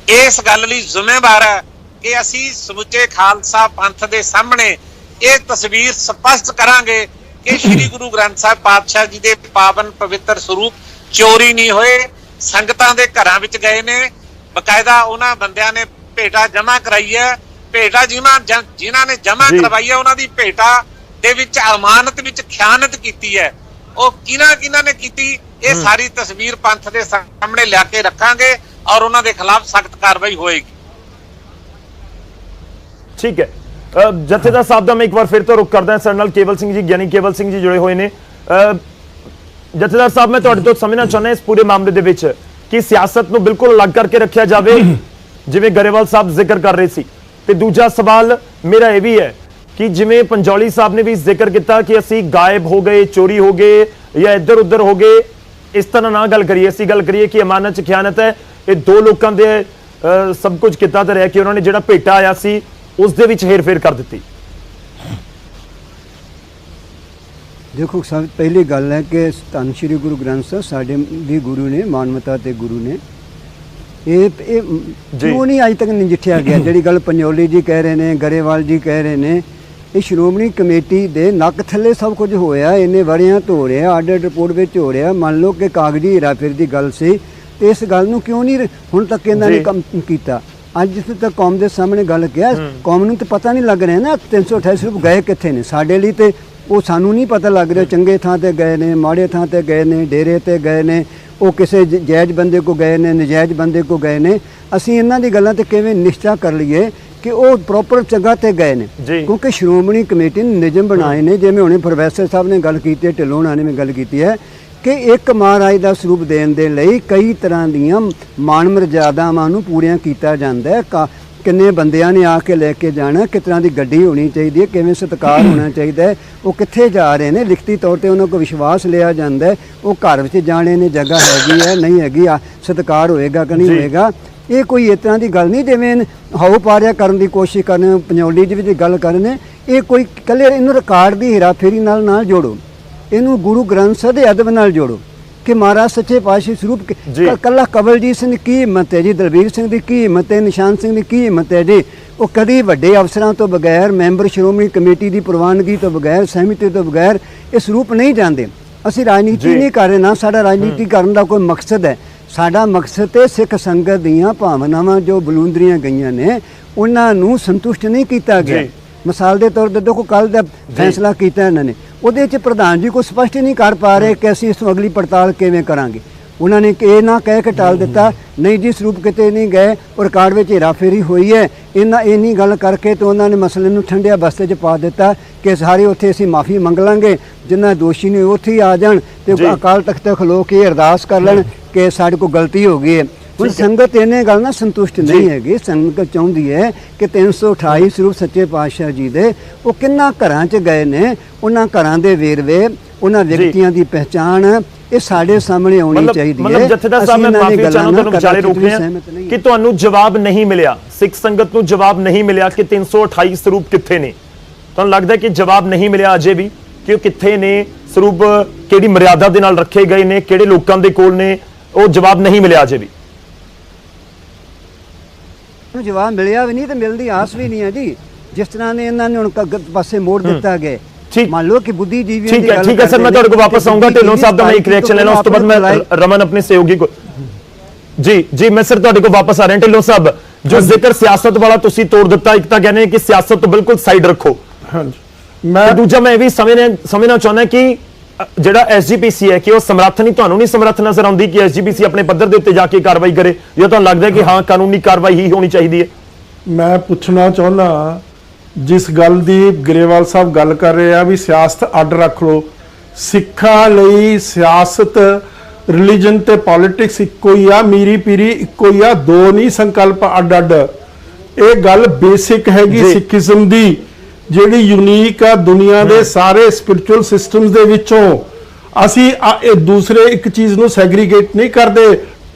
ਇਸ ਗੱਲ ਲਈ ਜ਼ਿੰਮੇਵਾਰ ਹੈ ਕਿ ਅਸੀਂ ਸਮੁੱਚੇ ਖਾਲਸਾ ਪੰਥ ਦੇ ਸਾਹਮਣੇ ਇਹ ਤਸਵੀਰ ਸਪਸ਼ਟ ਕਰਾਂਗੇ ਕਿ ਸ੍ਰੀ ਗੁਰੂ ਗ੍ਰੰਥ ਸਾਹਿਬ ਪਾਤਸ਼ਾਹ ਜੀ ਦੇ ਪਾਵਨ ਪਵਿੱਤਰ ਸਰੂਪ ਚੋਰੀ ਨਹੀਂ ਹੋਏ, ਸੰਗਤਾਂ ਦੇ ਘਰਾਂ ਵਿੱਚ ਗਏ ਨੇ। ਬਕਾਇਦਾ ਉਹਨਾਂ ਬੰਦਿਆਂ ਨੇ ਭੇਟਾ ਜਮ੍ਹਾਂ ਕਰਾਈ ਹੈ। ਭੇਟਾ ਜਿਨ੍ਹਾਂ ਨੇ ਜਮ੍ਹਾਂ ਕਰਵਾਈ ਹੈ, ਉਹਨਾਂ ਦੀ ਭੇਟਾ ਦੇ ਵਿੱਚ ਅਮਾਨਤ ਵਿੱਚ ਖਿਆਨਤ ਕੀਤੀ ਹੈ। ਉਹ ਕਿਹਨਾਂ ਨੇ ਕੀਤੀ, ਇਹ ਸਾਰੀ ਤਸਵੀਰ ਪੰਥ ਦੇ ਸਾਹਮਣੇ ਲਿਆ ਕੇ ਰੱਖਾਂਗੇ ਔਰ ਉਹਨਾਂ ਦੇ ਖਿਲਾਫ ਸਖਤ ਕਾਰਵਾਈ ਹੋਏਗੀ। ਠੀਕ ਹੈ, ਜਥੇਦਾਰ ਸਾਹਿਬ ਦਾ ਮੈਂ ਇੱਕ ਵਾਰ ਫਿਰ ਤੋਂ ਰੁਕ ਕਰਦਾ ਸਾਡੇ ਨਾਲ ਕੇਵਲ ਸਿੰਘ ਜੀ, ਗਿਆਨੀ ਕੇਵਲ ਸਿੰਘ ਜੀ ਜੁੜੇ ਹੋਏ ਨੇ। ਜਥੇਦਾਰ ਸਾਹਿਬ, ਮੈਂ ਤੁਹਾਡੇ ਤੋਂ ਸਮਝਣਾ ਚਾਹੁੰਦਾ ਇਸ ਪੂਰੇ ਮਾਮਲੇ ਦੇ ਵਿੱਚ ਕਿ ਸਿਆਸਤ ਨੂੰ ਬਿਲਕੁਲ ਅਲੱਗ ਕਰਕੇ ਰੱਖਿਆ ਜਾਵੇ ਜਿਵੇਂ ਗਰੇਵਾਲ ਸਾਹਿਬ ਜ਼ਿਕਰ ਕਰ ਰਹੇ ਸੀ, ਤੇ ਦੂਜਾ ਸਵਾਲ ਮੇਰਾ ਇਹ ਵੀ ਹੈ ਕਿ ਜਿਵੇਂ ਪੰਜੋਲੀ ਸਾਹਿਬ ਨੇ ਵੀ ਜ਼ਿਕਰ ਕੀਤਾ ਕਿ ਅਸੀਂ ਗਾਇਬ ਹੋ ਗਏ, ਚੋਰੀ ਹੋ ਗਏ ਜਾਂ ਇੱਧਰ ਉੱਧਰ ਹੋ ਗਏ, ਇਸ ਤਰ੍ਹਾਂ ਨਾ ਗੱਲ ਕਰੀਏ। ਅਸੀਂ ਗੱਲ ਕਰੀਏ ਕਿ ਅਮਾਨਤ 'ਚ ਖਿਆਨਤ ਹੈ। ਇਹ ਦੋ ਲੋਕਾਂ ਦੇ ਸਭ ਕੁਝ ਕੀਤਾ ਤਾਂ ਰਿਹਾ ਕਿ ਉਹਨਾਂ ਨੇ ਜਿਹੜਾ ਭੇਟਾ ਆਇਆ ਸੀ ਉਸ ਦੇ ਵਿੱਚ ਹੇਰ ਫੇਰ ਕਰ ਦਿੱਤੀ। ਦੇਖੋ ਸਭ ਪਹਿਲੀ ਗੱਲ ਹੈ ਕਿ ਧੰਨ ਸ਼੍ਰੀ ਗੁਰੂ ਗ੍ਰੰਥ ਸਾਹਿਬ ਸਾਡੇ ਵੀ ਗੁਰੂ ਨੇ, ਮਾਨਵਤਾ ਤੇ ਗੁਰੂ ਨੇ। ਇਹ ਕਿਉਂ ਨਹੀਂ ਅੱਜ ਤੱਕ ਨਜਿੱਠਿਆ ਗਿਆ? ਜਿਹੜੀ ਗੱਲ ਪੰਜੋਲੀ ਜੀ ਕਹਿ ਰਹੇ ਨੇ, ਗਰੇਵਾਲ ਜੀ ਕਹਿ ਰਹੇ ਨੇ, ਇਹ ਸ਼੍ਰੋਮਣੀ ਕਮੇਟੀ ਦੇ ਨੱਕ ਥੱਲੇ ਸਭ ਕੁਝ ਹੋਇਆ, ਇੰਨੇ ਵਰਿਆਂ ਤੋਂ ਹੋ ਰਿਹਾ, ਆਡਿਟ ਰਿਪੋਰਟ ਵਿੱਚ ਹੋ ਰਿਹਾ। ਮੰਨ ਲਓ ਕਿ ਕਾਗਜ਼ੀ ਹੇਰਾਫੇਰੀ ਦੀ ਗੱਲ ਸੀ, ਤੇ ਇਸ ਗੱਲ ਨੂੰ ਕਿਉਂ ਨਹੀਂ ਹੁਣ ਤੱਕ ਇਹਨਾਂ ਨੇ ਕੰਮ ਕੀਤਾ? ਅੱਜ ਜਿੱਥੇ ਤੱਕ ਕੌਮ ਦੇ ਸਾਹਮਣੇ ਗੱਲ ਕਿਹਾ, ਕੌਮ ਨੂੰ ਤਾਂ ਪਤਾ ਨਹੀਂ ਲੱਗ ਰਿਹਾ ਨਾ 328 ਰੁਪਏ ਗਏ ਕਿੱਥੇ ਨੇ। ਸਾਡੇ ਲਈ ਤੇ ਉਹ ਸਾਨੂੰ ਨਹੀਂ ਪਤਾ ਲੱਗ ਰਿਹਾ, ਚੰਗੇ ਥਾਂ ਤੇ ਗਏ ਨੇ, ਮਾੜੇ ਥਾਂ ਤੇ ਗਏ ਨੇ, ਡੇਰੇ ਤੇ ਗਏ ਨੇ, ਉਹ ਕਿਸੇ ਜਾਇਜ਼ ਬੰਦੇ ਕੋ ਗਏ ਨੇ, ਨਜਾਇਜ਼ ਬੰਦੇ ਕੋ ਗਏ ਨੇ। ਅਸੀਂ ਇਹਨਾਂ ਦੀ ਗੱਲਾਂ ਤੇ ਕਿਵੇਂ ਨਿਸ਼ਚਾ ਕਰ ਲਈਏ ਕਿ ਉਹ ਪ੍ਰੋਪਰ ਜਗ੍ਹਾ ਤੇ ਗਏ ਨੇ? ਕਿਉਂਕਿ ਸ਼੍ਰੋਮਣੀ ਕਮੇਟੀ ਨੇ ਨਿਯਮ ਬਣਾਏ ਨੇ, ਜਿਵੇਂ ਹੁਣੇ ਪ੍ਰੋਫੈਸਰ ਸਾਹਿਬ ਨੇ ਗੱਲ ਕੀਤੀ ਹੈ, ਢਿੱਲੋਂ ਹੋਣਾ ਨੇ ਗੱਲ ਕੀਤੀ ਹੈ ਕਿ ਇੱਕ ਮਹਾਰਾਜ ਦਾ ਸਰੂਪ ਦੇਣ ਦੇ ਲਈ ਕਈ ਤਰ੍ਹਾਂ ਦੀਆਂ ਮਾਣ ਮਰਜ਼ਾਦਾਵਾਂ ਨੂੰ ਪੂਰੀਆਂ ਕੀਤਾ ਜਾਂਦਾ ਹੈ। ਕਿੰਨੇ ਬੰਦਿਆਂ ਨੇ ਆ ਕੇ ਲੈ ਕੇ ਜਾਣਾ, ਕਿਸ ਤਰ੍ਹਾਂ ਦੀ ਗੱਡੀ ਹੋਣੀ ਚਾਹੀਦੀ ਹੈ, ਕਿਵੇਂ ਸਤਿਕਾਰ ਹੋਣਾ ਚਾਹੀਦਾ ਹੈ, ਉਹ ਕਿੱਥੇ ਜਾ ਰਹੇ ਨੇ, ਲਿਖਤੀ ਤੌਰ ਤੇ ਉਹਨਾਂ ਕੋਲ ਵਿਸ਼ਵਾਸ ਲਿਆ ਜਾਂਦਾ ਹੈ, ਉਹ ਘਰ ਵਿੱਚ ਜਾਣੇ ਨੇ, ਜਗ੍ਹਾ ਹੈਗੀ ਹੈ ਨਹੀਂ ਹੈਗੀ, ਸਤਿਕਾਰ ਹੋਏਗਾ ਕਿ ਨਹੀਂ ਹੋਏਗਾ। ਇਹ ਕੋਈ ਇਸ ਤਰ੍ਹਾਂ ਦੀ ਗੱਲ ਨਹੀਂ ਜਿਵੇਂ ਹਾਉ ਪਾਰਿਆ ਕਰਨ ਦੀ ਕੋਸ਼ਿਸ਼ ਕਰਨ, ਪੰਜੋਲੀ ਜੀ ਵਿੱਚ ਗੱਲ ਕਰਨ। ਇਹ ਕੋਈ ਇਕੱਲੇ ਇਹਨੂੰ ਰਿਕਾਰਡ ਦੀ ਹੇਰਾਫੇਰੀ ਨਾਲ ਜੋੜੋ, ਇਹਨੂੰ ਗੁਰੂ ਗ੍ਰੰਥ ਸਾਹਿਬ ਦੇ ਅਦਬ ਨਾਲ ਜੋੜੋ ਕਿ ਮਹਾਰਾਜ ਸੱਚੇ ਪਾਤਸ਼ਾਹੀ ਸਰੂਪ ਕੱਲਾ ਕਵਲਜੀਤ ਸਿੰਘ ਦੀ ਕੀ ਹਿੰਮਤ ਹੈ ਜੀ, ਦਲਬੀਰ ਸਿੰਘ ਦੀ ਕੀ ਹਿੰਮਤ ਹੈ, ਨਿਸ਼ਾਨ ਸਿੰਘ ਦੀ ਕੀ ਹਿੰਮਤ ਹੈ ਜੀ। ਉਹ ਕਦੀ ਵੱਡੇ ਅਫਸਰਾਂ ਤੋਂ ਬਗੈਰ, ਮੈਂਬਰ ਸ਼੍ਰੋਮਣੀ ਕਮੇਟੀ ਦੀ ਪ੍ਰਵਾਨਗੀ ਤੋਂ ਬਗੈਰ, ਸਹਿਮਤੀ ਤੋਂ ਬਗੈਰ ਇਹ ਸਰੂਪ ਨਹੀਂ ਜਾਂਦੇ। ਅਸੀਂ ਰਾਜਨੀਤੀ ਨਹੀਂ ਕਰ ਰਹੇ, ਨਾ ਸਾਡਾ ਰਾਜਨੀਤੀ ਕਰਨ ਦਾ ਕੋਈ ਮਕਸਦ ਹੈ। ਸਾਡਾ ਮਕਸਦ ਹੈ ਸਿੱਖ ਸੰਗਤ ਦੀਆਂ ਭਾਵਨਾਵਾਂ ਜੋ ਬਲੂੰਦਰੀਆਂ ਗਈਆਂ ਨੇ ਉਹਨਾਂ ਨੂੰ ਸੰਤੁਸ਼ਟ ਨਹੀਂ ਕੀਤਾ ਗਿਆ। ਮਿਸਾਲ ਦੇ ਤੌਰ ਤੇ ਦੇਖੋ ਕੱਲ ਦਾ ਫੈਸਲਾ ਕੀਤਾ ਇਹਨਾਂ ਨੇ, ਉਹਦੇ 'ਚ ਪ੍ਰਧਾਨ ਜੀ ਕੋਈ ਸਪਸ਼ਟ ਨਹੀਂ ਕਰ ਪਾ ਰਹੇ ਕਿ ਅਸੀਂ ਇਸ ਨੂੰ ਅਗਲੀ ਪੜਤਾਲ ਕਿਵੇਂ ਕਰਾਂਗੇ। ਉਹਨਾਂ ਨੇ ਇਹ ਨਾ ਕਹਿ ਕੇ ਟਾਲ ਦਿੱਤਾ, ਨਹੀਂ ਜੀ ਸਰੂਪ ਕਿਤੇ ਨਹੀਂ ਗਏ, ਉਹ ਰਿਕਾਰਡ ਵਿੱਚ ਹੇਰਾਫੇਰੀ ਹੋਈ ਹੈ। ਇੰਨੀ ਗੱਲ ਕਰਕੇ ਤੇ ਉਹਨਾਂ ਨੇ ਮਸਲੇ ਨੂੰ ਠੰਡਿਆ ਬਸਤੇ 'ਚ ਪਾ ਦਿੱਤਾ ਕਿ ਸਾਰੇ ਉੱਥੇ ਅਸੀਂ ਮਾਫੀ ਮੰਗ ਲਾਂਗੇ, ਜਿੰਨਾ ਦੋਸ਼ੀ ਨੇ ਉੱਥੇ ਹੀ ਆ ਜਾਣ ਤੇ ਅਕਾਲ ਤਖਤ ਤੇ ਖਲੋ ਕੇ ਅਰਦਾਸ ਕਰ ਲੈਣ ਕਿ ਸਾਡੇ ਕੋਲ ਗਲਤੀ ਹੋ ਗਈ ਹੈ। ਹੁਣ ਸੰਗਤ ਇਹਨੇ ਗੱਲ ਨਾਲ ਸੰਤੁਸ਼ਟ ਨਹੀਂ ਹੈਗੀ। ਸੰਗਤ ਚਾਹੁੰਦੀ ਹੈ ਕਿ 328 ਸਰੂਪ ਸੱਚੇ ਪਾਤਸ਼ਾਹ ਜੀ ਦੇ ਉਹ ਕਿੰਨਾ ਘਰਾਂ 'ਚ ਗਏ ਨੇ, ਉਹਨਾਂ ਘਰਾਂ ਦੇ ਵੇਰਵੇ, ਉਹਨਾਂ ਵਿਅਕਤੀਆਂ ਦੀ ਪਹਿਚਾਣ ਇਹ ਸਾਡੇ ਸਾਹਮਣੇ ਆਉਣੀ ਚਾਹੀਦੀ ਹੈ। ਮਤਲਬ ਜਥੇਦਾਰ ਸਾਹਿਬ ਮੈਂ ਮਾਫੀ ਚਾਹੁੰਦਾ, ਤੁਹਾਨੂੰ ਵਿਚਾਲੇ ਰੋਕ ਰਿਹਾ ਕਿ ਤੁਹਾਨੂੰ ਜਵਾਬ ਨਹੀਂ ਮਿਲਿਆ, ਸਿੱਖ ਸੰਗਤ ਨੂੰ ਜਵਾਬ ਨਹੀਂ ਮਿਲਿਆ ਕਿ 328 ਸਰੂਪ ਕਿੱਥੇ ਨੇ। ਤੁਹਾਨੂੰ ਲੱਗਦਾ ਕਿ ਜਵਾਬ ਨਹੀਂ ਮਿਲਿਆ ਅਜੇ ਵੀ ਕਿ ਉਹ ਕਿੱਥੇ ਨੇ, ਸਰੂਪ ਕਿਹੜੀ ਮਰਿਆਦਾ ਦੇ ਨਾਲ ਰੱਖੇ ਗਏ ਨੇ, ਕਿਹੜੇ ਲੋਕਾਂ ਦੇ ਕੋਲ ਨੇ, ਉਹ ਜਵਾਬ ਨਹੀਂ ਮਿਲਿਆ ਅਜੇ ਵੀ? ਜਵਾਬ ਮਿਲਿਆ ਵੀ ਨਹੀਂ ਤੇ ਮਿਲਦੀ ਆਸ ਵੀ ਨਹੀਂ ਹੈ ਜੀ। ਜਿਸ ਤਰ੍ਹਾਂ ਨੇ ਇਹਨਾਂ ਨੇ ਹੁਣ ਪਾਸੇ ਮੋੜ ਦਿੱਤਾ ਗਿਆ। ਮੰਨ ਲਓ ਕਿ ਬੁੱਧੀਜੀਵੀਆਂ ਦੀ ਗੱਲ ਠੀਕ ਹੈ ਸਰ, ਮੈਂ ਤੁਹਾਡੇ ਕੋਲ ਵਾਪਸ ਆਉਂਗਾ। ਢਿੱਲੋਂ ਸਾਹਿਬ ਦਾ ਮੈਂ ਇੱਕ ਰਿਐਕਸ਼ਨ ਲੈਣਾ, ਉਸ ਤੋਂ ਬਾਅਦ ਮੈਂ ਰਮਨ ਆਪਣੇ ਸਹਿਯੋਗੀ ਕੋ ਜੀ ਮੈਂ ਸਰ ਤੁਹਾਡੇ ਕੋਲ ਵਾਪਸ ਆ ਰਿਹਾ। ਢਿੱਲੋਂ ਸਾਹਿਬ, ਜੋ ਜ਼ਿਕਰ ਸਿਆਸਤ ਵਾਲਾ ਤੁਸੀਂ ਤੋੜ ਦਿੱਤਾ, ਇੱਕ ਤਾਂ ਕਹਿੰਦੇ ਕਿ ਸਿਆਸਤ ਤੋਂ ਬਿਲਕੁਲ ਸਾਈਡ ਰੱਖੋ, ਮੈਂ ਦੂਜਾ ਮੈਂ ਇਹ ਵੀ ਸਮਝਣਾ ਚਾਹੁੰਦਾ ਕਿ ਜਿਹੜਾ ਐਸਜੀਪੀਸੀ ਹੈ ਕਿ ਉਹ ਸਮਰੱਥ ਨਹੀਂ, ਤੁਹਾਨੂੰ ਨਹੀਂ ਸਮਰੱਥ ਨਜ਼ਰ ਆਉਂਦੀ ਕਿ ਐਸਜੀਪੀਸੀ ਆਪਣੇ ਪੱਧਰ ਦੇ ਉੱਤੇ ਜਾ ਕੇ ਕਾਰਵਾਈ ਕਰੇ, ਜਾਂ ਤੁਹਾਨੂੰ ਲੱਗਦਾ ਕਿ ਹਾਂ ਕਾਨੂੰਨੀ ਕਾਰਵਾਈ ਹੀ ਹੋਣੀ ਚਾਹੀਦੀ ਹੈ? ਮੈਂ ਪੁੱਛਣਾ ਚਾਹੁੰਦਾ, ਜਿਸ ਗੱਲ ਦੀ ਗਰੇਵਾਲ ਸਾਹਿਬ ਗੱਲ ਕਰ ਰਹੇ ਆ ਵੀ ਸਿਆਸਤ ਅੱਡ ਰੱਖ ਲਓ, ਸਿੱਖਾਂ ਲਈ ਸਿਆਸਤ, ਰਿਲੀਜਨ ਤੇ ਪੋਲਿਟਿਕਸ ਇੱਕੋ ਹੀ ਆ, ਮੀਰੀ ਪੀਰੀ ਇੱਕੋ ਹੀ ਆ, ਦੋ ਨਹੀਂ ਸੰਕਲਪ ਅੱਡ-ਅੱਡ। ਇਹ ਗੱਲ ਬੇਸਿਕ ਹੈਗੀ ਸਿੱਖੀਜ਼ਮ ਦੀ, ਜਿਹੜੀ ਯੂਨੀਕ ਆ ਦੁਨੀਆ ਦੇ ਸਾਰੇ ਸਪਿਰਚੁਅਲ ਸਿਸਟਮਸ ਦੇ ਵਿੱਚੋਂ। ਅਸੀਂ ਇਹ ਦੂਸਰੇ ਇੱਕ ਚੀਜ਼ ਨੂੰ ਸੈਗਰੀਗੇਟ ਨਹੀਂ ਕਰਦੇ,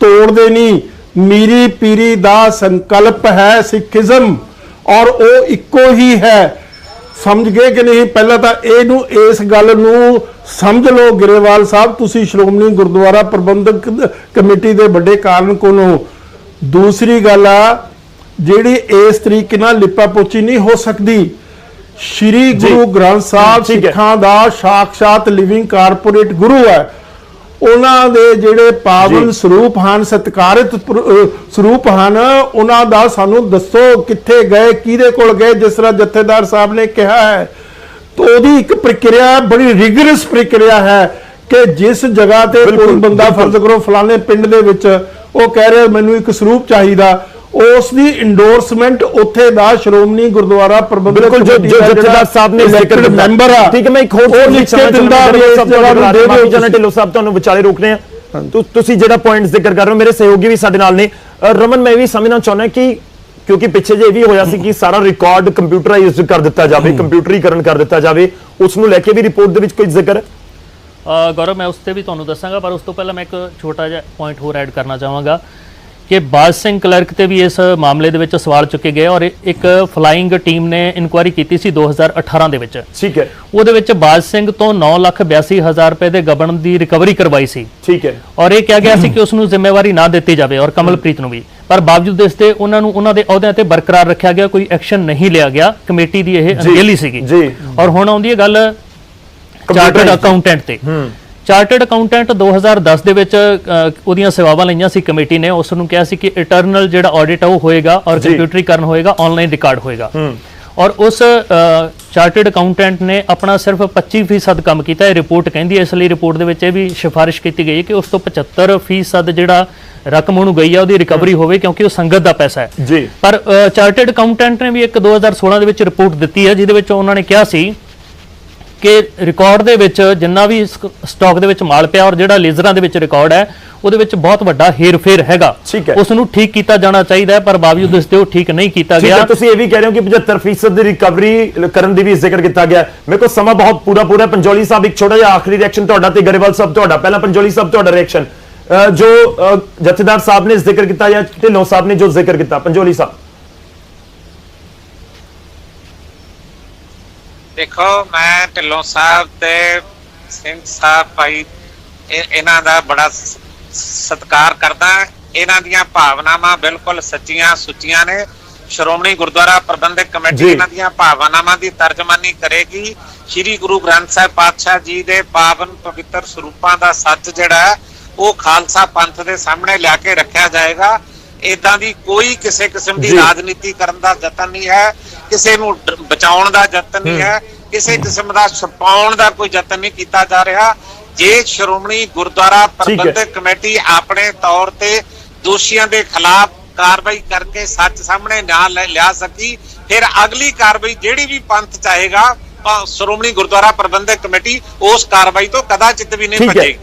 ਤੋੜਦੇ ਨਹੀਂ। ਮੀਰੀ ਪੀਰੀ ਦਾ ਸੰਕਲਪ ਹੈ ਸਿੱਖੀਜ਼ਮ, ਔਰ ਉਹ ਇੱਕੋ ਹੀ ਹੈ। ਸਮਝ ਗਏ ਕਿ ਨਹੀਂ? ਪਹਿਲਾਂ ਤਾਂ ਇਹਨੂੰ, ਇਸ ਗੱਲ ਨੂੰ ਸਮਝ ਲਓ ਗਰੇਵਾਲ ਸਾਹਿਬ, ਤੁਸੀਂ ਸ਼੍ਰੋਮਣੀ ਗੁਰਦੁਆਰਾ ਪ੍ਰਬੰਧਕ ਕਮੇਟੀ ਦੇ ਵੱਡੇ ਕਾਰਕੁਨ ਹੋ। ਦੂਸਰੀ ਗੱਲ ਆ, ਜਿਹੜੀ ਇਸ ਤਰੀਕੇ ਨਾਲ ਲਿਪਾ ਪੋਚੀ ਨਹੀਂ ਹੋ ਸਕਦੀ। ਸ਼੍ਰੀ ਗੁਰੂ ਗ੍ਰੰਥ ਸਾਹਿਬ ਸਿੱਖਾਂ ਦਾ ਸਾਖਸ਼ਾਤ ਲਿਵਿੰਗ ਕਾਰਪੋਰੇਟ ਗੁਰੂ ਹੈ। ਉਹਨਾਂ ਦੇ ਜਿਹੜੇ ਪਾਵਨ ਸਰੂਪ ਹਨ, ਸਤਿਕਾਰਿਤ ਸਰੂਪ ਹਨ, ਉਹਨਾਂ ਦਾ ਸਾਨੂੰ ਦੱਸੋ ਕਿੱਥੇ ਗਏ, ਕਿਹਦੇ ਕੋਲ ਗਏ। ਜਿਸ ਤਰ੍ਹਾਂ ਜਥੇਦਾਰ ਸਾਹਿਬ ਨੇ ਕਿਹਾ ਹੈ, ਤਾਂ ਉਹਦੀ ਇੱਕ ਪ੍ਰਕਿਰਿਆ ਬੜੀ ਰਿਗਰਸ ਪ੍ਰਕਿਰਿਆ ਹੈ ਕਿ ਜਿਸ ਜਗ੍ਹਾ ਤੇ ਕੋਈ ਬੰਦਾ ਫਰਜ਼ ਕਰੋ ਫਲਾਣੇ ਪਿੰਡ ਦੇ ਵਿੱਚ ਉਹ ਕਹਿ ਰਿਹਾ ਮੈਨੂੰ ਇੱਕ ਸਰੂਪ ਚਾਹੀਦਾ, ਉਸ ਦੀ ਇੰਡੋਰਸਮੈਂਟ ਉੱਥੇ ਦਾ ਸ਼੍ਰੋਮਣੀ ਗੁਰਦੁਆਰਾ ਪ੍ਰਬੰਧਕ ਕਮੇਟੀ ਦਾ ਜਥੇਦਾਰ ਸਾਹਿਬ ਨੇ ਇਲੈਕਟਡ ਮੈਂਬਰ ਆ। ਠੀਕ ਹੈ, ਮੈਂ ਇੱਕ ਹੋਰ ਢਿੱਲੋਂ ਸਾਹਿਬ ਤੁਹਾਨੂੰ ਵਿਚਾਲੇ ਰੋਕ ਰਹੇ ਆ। ਤੁਸੀਂ ਜਿਹੜਾ ਪੁਆਇੰਟ ਜ਼ਿਕਰ ਕਰ ਰਹੇ ਹੋ, ਮੇਰੇ ਸਹਿਯੋਗੀ ਵੀ ਸਾਡੇ ਨਾਲ ਨੇ। ਰਮਨ, ਮੈਂ ਵੀ ਸਮਝਣਾ ਚਾਹੁੰਦਾ ਕਿ ਕਿਉਂਕਿ ਪਿੱਛੇ ਜੇ ਇਹ ਵੀ ਹੋਇਆ ਸੀ ਕਿ ਸਾਰਾ ਰਿਕਾਰਡ ਕੰਪਿਊਟਰਾਈਜ਼ਡ ਕਰ ਦਿੱਤਾ ਜਾਵੇ, ਕੰਪਿਊਟਰੀਕਰਨ ਕਰ ਦਿੱਤਾ ਜਾਵੇ, ਉਸ ਨੂੰ ਲੈ ਕੇ ਵੀ ਰਿਪੋਰਟ ਦੇ ਵਿੱਚ ਕੋਈ ਜ਼ਿਕਰ ਹੈ? ਗੌਰਵ, ਮੈਂ ਉਸ ਤੇ ਵੀ ਤੁਹਾਨੂੰ ਦੱਸਾਂਗਾ, ਪਰ ਉਸ ਤੋਂ ਪਹਿਲਾਂ ਮੈਂ ਇੱਕ ਛੋਟਾ ਜਿਹਾ ਪੁਆਇੰਟ ਹੋਰ ਐਡ ਕਰਨਾ ਚਾਹਾਂਗਾ ਕਿ ਬਾਜ ਸਿੰਘ ਕਲਰਕ ਤੇ ਵੀ ਇਸ ਮਾਮਲੇ ਦੇ ਵਿੱਚ ਸਵਾਲ ਚੁੱਕੇ ਗਏ ਔਰ ਇੱਕ ਫਲਾਈਂਗ ਟੀਮ ਨੇ ਇਨਕੁਆਇਰੀ ਕੀਤੀ ਸੀ 2018 ਦੇ ਵਿੱਚ। ਠੀਕ ਹੈ। ਉਹਦੇ ਵਿੱਚ ਬਾਜ ਸਿੰਘ ਤੋਂ 9,82,000 ਰੁਪਏ ਦੇ ਗਬਨ ਦੀ ਰਿਕਵਰੀ ਕਰਵਾਈ ਸੀ। ਠੀਕ ਹੈ। ਔਰ ਇਹ ਕਿਹਾ ਗਿਆ ਸੀ ਕਿ ਉਸ ਨੂੰ ਜ਼ਿੰਮੇਵਾਰੀ ਨਾ ਦਿੱਤੀ ਜਾਵੇ ਔਰ ਕਮਲਪ੍ਰੀਤ ਨੂੰ ਵੀ, ਪਰ ਬਾਵਜੂਦ ਇਸ ਦੇ ਉਹਨਾਂ ਨੂੰ ਉਹਨਾਂ ਦੇ ਅਹੁਦਿਆਂ ਤੇ ਬਰਕਰਾਰ ਰੱਖਿਆ ਗਿਆ, ਕੋਈ ਐਕਸ਼ਨ ਨਹੀਂ ਲਿਆ ਗਿਆ। ਕਮੇਟੀ ਦੀ ਇਹ ਅਣਗਹਿਲੀ ਸੀਗੀ ਜੀ। ਔਰ ਹੁਣ ਆਉਂਦੀ ਹੈ ਗੱਲ ਚਾਰਟਰਡ ਅਕਾਊਂਟੈਂਟ ਤੇ। ਚਾਰਟਰਡ ਅਕਾਊਂਟੈਂਟ 2010 ਦੇ ਵਿੱਚ ਉਹਦੀਆਂ ਸੇਵਾਵਾਂ ਲਈਆਂ ਸੀ ਕਮੇਟੀ ਨੇ। ਉਸ ਨੂੰ ਕਿਹਾ ਸੀ ਕਿ ਇੰਟਰਨਲ ਜਿਹੜਾ ਆਡਿਟ ਆ ਉਹ ਹੋਏਗਾ ਔਰ ਕੰਪਿਊਟਰੀਕਰਨ ਹੋਏਗਾ, ਆਨਲਾਈਨ ਰਿਕਾਰਡ ਹੋਏਗਾ। ਔਰ ਉਸ ਚਾਰਟਰਡ ਅਕਾਊਂਟੈਂਟ ਨੇ ਆਪਣਾ ਸਿਰਫ 25% ਕੰਮ ਕੀਤਾ, ਇਹ ਰਿਪੋਰਟ ਕਹਿੰਦੀ ਹੈ। ਇਸ ਲਈ ਰਿਪੋਰਟ ਦੇ ਵਿੱਚ ਇਹ ਵੀ ਸਿਫਾਰਿਸ਼ ਕੀਤੀ ਗਈ ਹੈ ਕਿ ਉਸ ਤੋਂ 75% ਜਿਹੜਾ ਰਕਮ ਉਹਨੂੰ ਗਈ ਆ ਉਹਦੀ ਰਿਕਵਰੀ ਹੋਵੇ, ਕਿਉਂਕਿ ਉਹ ਸੰਗਤ ਦਾ ਪੈਸਾ ਹੈ ਜੀ। ਪਰ ਚਾਰਟਰਡ ਅਕਾਊਂਟੈਂਟ ਨੇ ਵੀ ਇੱਕ 2016 ਦੇ ਵਿੱਚ ਰਿਪੋਰਟ ਦਿੱਤੀ ਹੈ, ਜਿਹਦੇ ਵਿੱਚ ਉਹਨਾਂ ਨੇ ਕਿਹਾ ਸੀ ਕਿ ਰਿਕਾਰਡ ਦੇ ਵਿੱਚ ਜਿੰਨਾ ਵੀ ਸਟਾਕ ਦੇ ਵਿੱਚ ਮਾਲ ਪਿਆ ਔਰ ਜਿਹੜਾ ਲੇਜ਼ਰਾਂ ਦੇ ਵਿੱਚ ਰਿਕਾਰਡ ਹੈ ਉਹਦੇ ਵਿੱਚ ਬਹੁਤ ਵੱਡਾ ਹੇਰ-ਫੇਰ ਹੈਗਾ, ਉਸ ਨੂੰ ਠੀਕ ਕੀਤਾ ਜਾਣਾ ਚਾਹੀਦਾ ਹੈ, ਪਰ ਬਾਵਜੂਦ ਇਸ ਦੇ ਉਹ ਠੀਕ ਨਹੀਂ ਕੀਤਾ ਗਿਆ। ਤੁਸੀਂ ਇਹ ਵੀ ਕਹਿ ਰਹੇ ਹੋ ਕਿ 75% ਦੀ ਰਿਕਵਰੀ ਕਰਨ ਦੀ ਵੀ ਜ਼ਿਕਰ ਕੀਤਾ ਗਿਆ। ਮੇਰੇ ਕੋਲ ਸਮਾਂ ਬਹੁਤ ਪੂਰਾ ਪੰਜੋਲੀ ਸਾਹਿਬ, ਇੱਕ ਛੋਟਾ ਜਿਹਾ ਆਖਰੀ ਰਿਐਕਸ਼ਨ ਤੁਹਾਡਾ ਤੇ ਗਰੇਵਾਲ ਸਾਹਿਬ ਤੁਹਾਡਾ। ਪਹਿਲਾਂ ਪੰਜੋਲੀ ਸਾਹਿਬ ਤੁਹਾਡਾ ਰਿਐਕਸ਼ਨ, ਜੋ ਜਥੇਦਾਰ ਸਾਹਿਬ ਨੇ ਜ਼ਿਕਰ ਕੀਤਾ ਜਾਂ ਢਿੱਲੋਂ ਸਾਹਿਬ ਨੇ ਜੋ ਜ਼ਿਕਰ ਕੀਤਾ। ਪੰਜੋਲੀ ਸਾਹਿਬ। ਦੇਖੋ, ਮੈਂ ਢਿੱਲੋਂ ਸਾਹਿਬ ਤੇ ਸਿੰਘ ਸਾਹਿਬ ਭਾਈ ਇਹਨਾਂ ਦਾ ਬੜਾ ਸਤਿਕਾਰ ਕਰਦਾ। ਇਹਨਾਂ ਦੀਆਂ ਭਾਵਨਾਵਾਂ ਬਿਲਕੁਲ ਸੱਚੀਆਂ ਸੁੱਚੀਆਂ ਨੇ। ਸ਼੍ਰੋਮਣੀ ਗੁਰਦੁਆਰਾ ਪ੍ਰਬੰਧਕ ਕਮੇਟੀ ਇਹਨਾਂ ਦੀਆਂ ਭਾਵਨਾਵਾਂ ਦੀ ਤਰਜਮਾਨੀ ਕਰੇਗੀ। ਸ੍ਰੀ ਗੁਰੂ ਗ੍ਰੰਥ ਸਾਹਿਬ ਪਾਤਸ਼ਾਹ ਜੀ ਦੇ ਪਾਵਨ ਪਵਿੱਤਰ ਸਰੂਪਾਂ ਦਾ ਸੱਚ ਜਿਹੜਾ ਉਹ ਖਾਲਸਾ ਪੰਥ ਦੇ ਸਾਹਮਣੇ ਲਿਆ ਕੇ ਰੱਖਿਆ ਜਾਏਗਾ। ਇਦਾਂ ਦੀ ਕੋਈ ਕਿਸੇ ਕਿਸਮ ਦੀ ਰਾਜਨੀਤੀ ਕਰਨ ਦਾ ਯਤਨ ਨਹੀਂ ਹੈ, ਕਿਸੇ ਨੂੰ ਬਚਾਉਣ ਦਾ ਯਤਨ ਨਹੀਂ ਹੈ, ਕਿਸੇ ਕਿਸਮ ਦਾ ਛੁਪਾਉਣ ਦਾ ਕੋਈ ਯਤਨ ਨਹੀਂ ਕੀਤਾ ਜਾ ਰਿਹਾ। ਜੇ ਸ਼੍ਰੋਮਣੀ ਗੁਰਦੁਆਰਾ ਪ੍ਰਬੰਧਕ ਕਮੇਟੀ ਆਪਣੇ ਤੌਰ ਤੇ ਦੋਸ਼ੀਆਂ ਦੇ ਖਿਲਾਫ ਕਾਰਵਾਈ ਕਰਕੇ ਸੱਚ ਸਾਹਮਣੇ ਨਾ ਲਿਆ ਸਕੀ, ਫਿਰ ਅਗਲੀ ਕਾਰਵਾਈ ਜਿਹੜੀ ਵੀ ਪੰਥ ਚਾਹੇਗਾ, ਸ਼੍ਰੋਮਣੀ ਗੁਰਦੁਆਰਾ ਪ੍ਰਬੰਧਕ ਕਮੇਟੀ ਉਸ ਕਾਰਵਾਈ ਤੋਂ ਕਦਾਚਿਤ ਵੀ ਨਹੀਂ ਭੱਜੇਗੀ।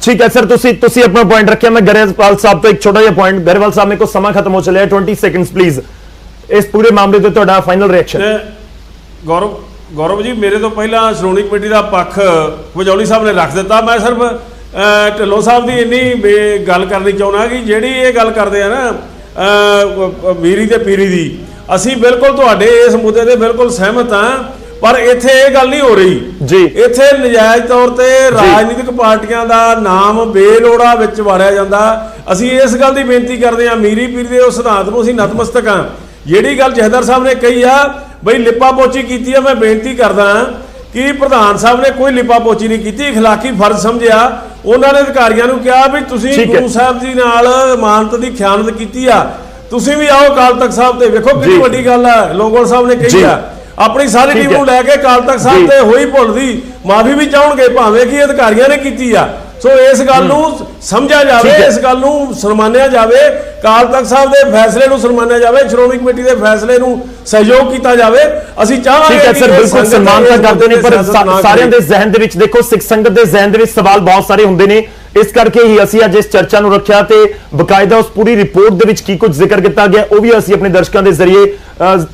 ठीक है सर, तुसी अपना पॉइंट रखिए। मैं गरेवाल साहब तो एक छोटा जिहा पॉइंट, गरेवाल साहब मेरे को समा खत्म हो चलिया, 20 सेकंड्स प्लीज इस पूरे मामले ते तुहाडा फाइनल रिएक्शन। गौरव जी, मेरे तो पहला श्रोमणी कमेटी का पक्ष पंजोली साहब ने रख दिता। मैं सिर्फ ढिल्लों साहब की इन्नी गल करनी चाहना कि जिहड़ी ये गल करते हैं ना मीरी ते पीरी दी, असीं बिल्कुल तुहाडे इस मुद्दे ते बिल्कुल सहमत हाँ, पर इत्थे ये गल नहीं हो रही जी। इत्थे नजायज तौर ते राजनीतिक पार्टियां दा नाम बेलोड़ा विच वारिया जांदा। असीं इस गल दी बेनती करदे हां, मीरी पीरी दे उस सिद्धांत नूं असीं नतमस्तक हां। जिहड़ी गल जथेदार साहब ने कही आ बई लिपा पोची कीती है, मैं बेनती करदा हां कि प्रधान साहब ने कोई लिपा पोची नहीं कीती, इखलाकी फर्ज समझिया। उन्होंने अधिकारियों नूं कहा भी तुसीं गुरु साहब जी नाल इमानत दी खयानत कीती आ, तुसीं भी आओ अकाल तख्त साहब ते। वेखो कितनी वड्डी गल है, लोंगोवाल साहब ने कही आ। अपनी सारी टीम को लैके अकाल तख्त साहब ते होई भुल दी माफी भी चाहणगे, भावें कि अधिकारियों ने कीती आ। सो इस गल नूं समझा जावे, इस गल नूं सन्मानिया जावे, अकाल तख्त साहब दे फैसले नूं सन्मानिया जावे, श्रोमणी कमेटी दे फैसले नूं सहयोग कीता जावे। ਅਸੀਂ ਚਾਹਾਂਗੇ ਸਰ ਬਿਲਕੁਲ ਸਨਮਾਨ ਤਾਂ ਕਰਦੇ ਨੇ, ਪਰ ਸਾਰਿਆਂ ਦੇ ਜ਼ਿਹਨ ਦੇ ਵਿੱਚ ਦੇਖੋ ਸਿੱਖ ਸੰਗਤ ਦੇ ਜ਼ਿਹਨ ਦੇ ਵਿੱਚ ਸਵਾਲ ਬਹੁਤ ਸਾਰੇ ਹੁੰਦੇ ਨੇ। ਇਸ ਕਰਕੇ ਹੀ ਅਸੀਂ ਅੱਜ ਇਸ ਚਰਚਾ ਨੂੰ ਰੱਖਿਆ ਤੇ ਬਕਾਇਦਾ ਉਸ ਪੂਰੀ ਰਿਪੋਰਟ ਦੇ ਵਿੱਚ ਕੀ ਕੁਝ ਜ਼ਿਕਰ ਕੀਤਾ ਗਿਆ ਉਹ ਵੀ ਅਸੀਂ ਆਪਣੇ ਦਰਸ਼ਕਾਂ ਦੇ ਜ਼ਰੀਏ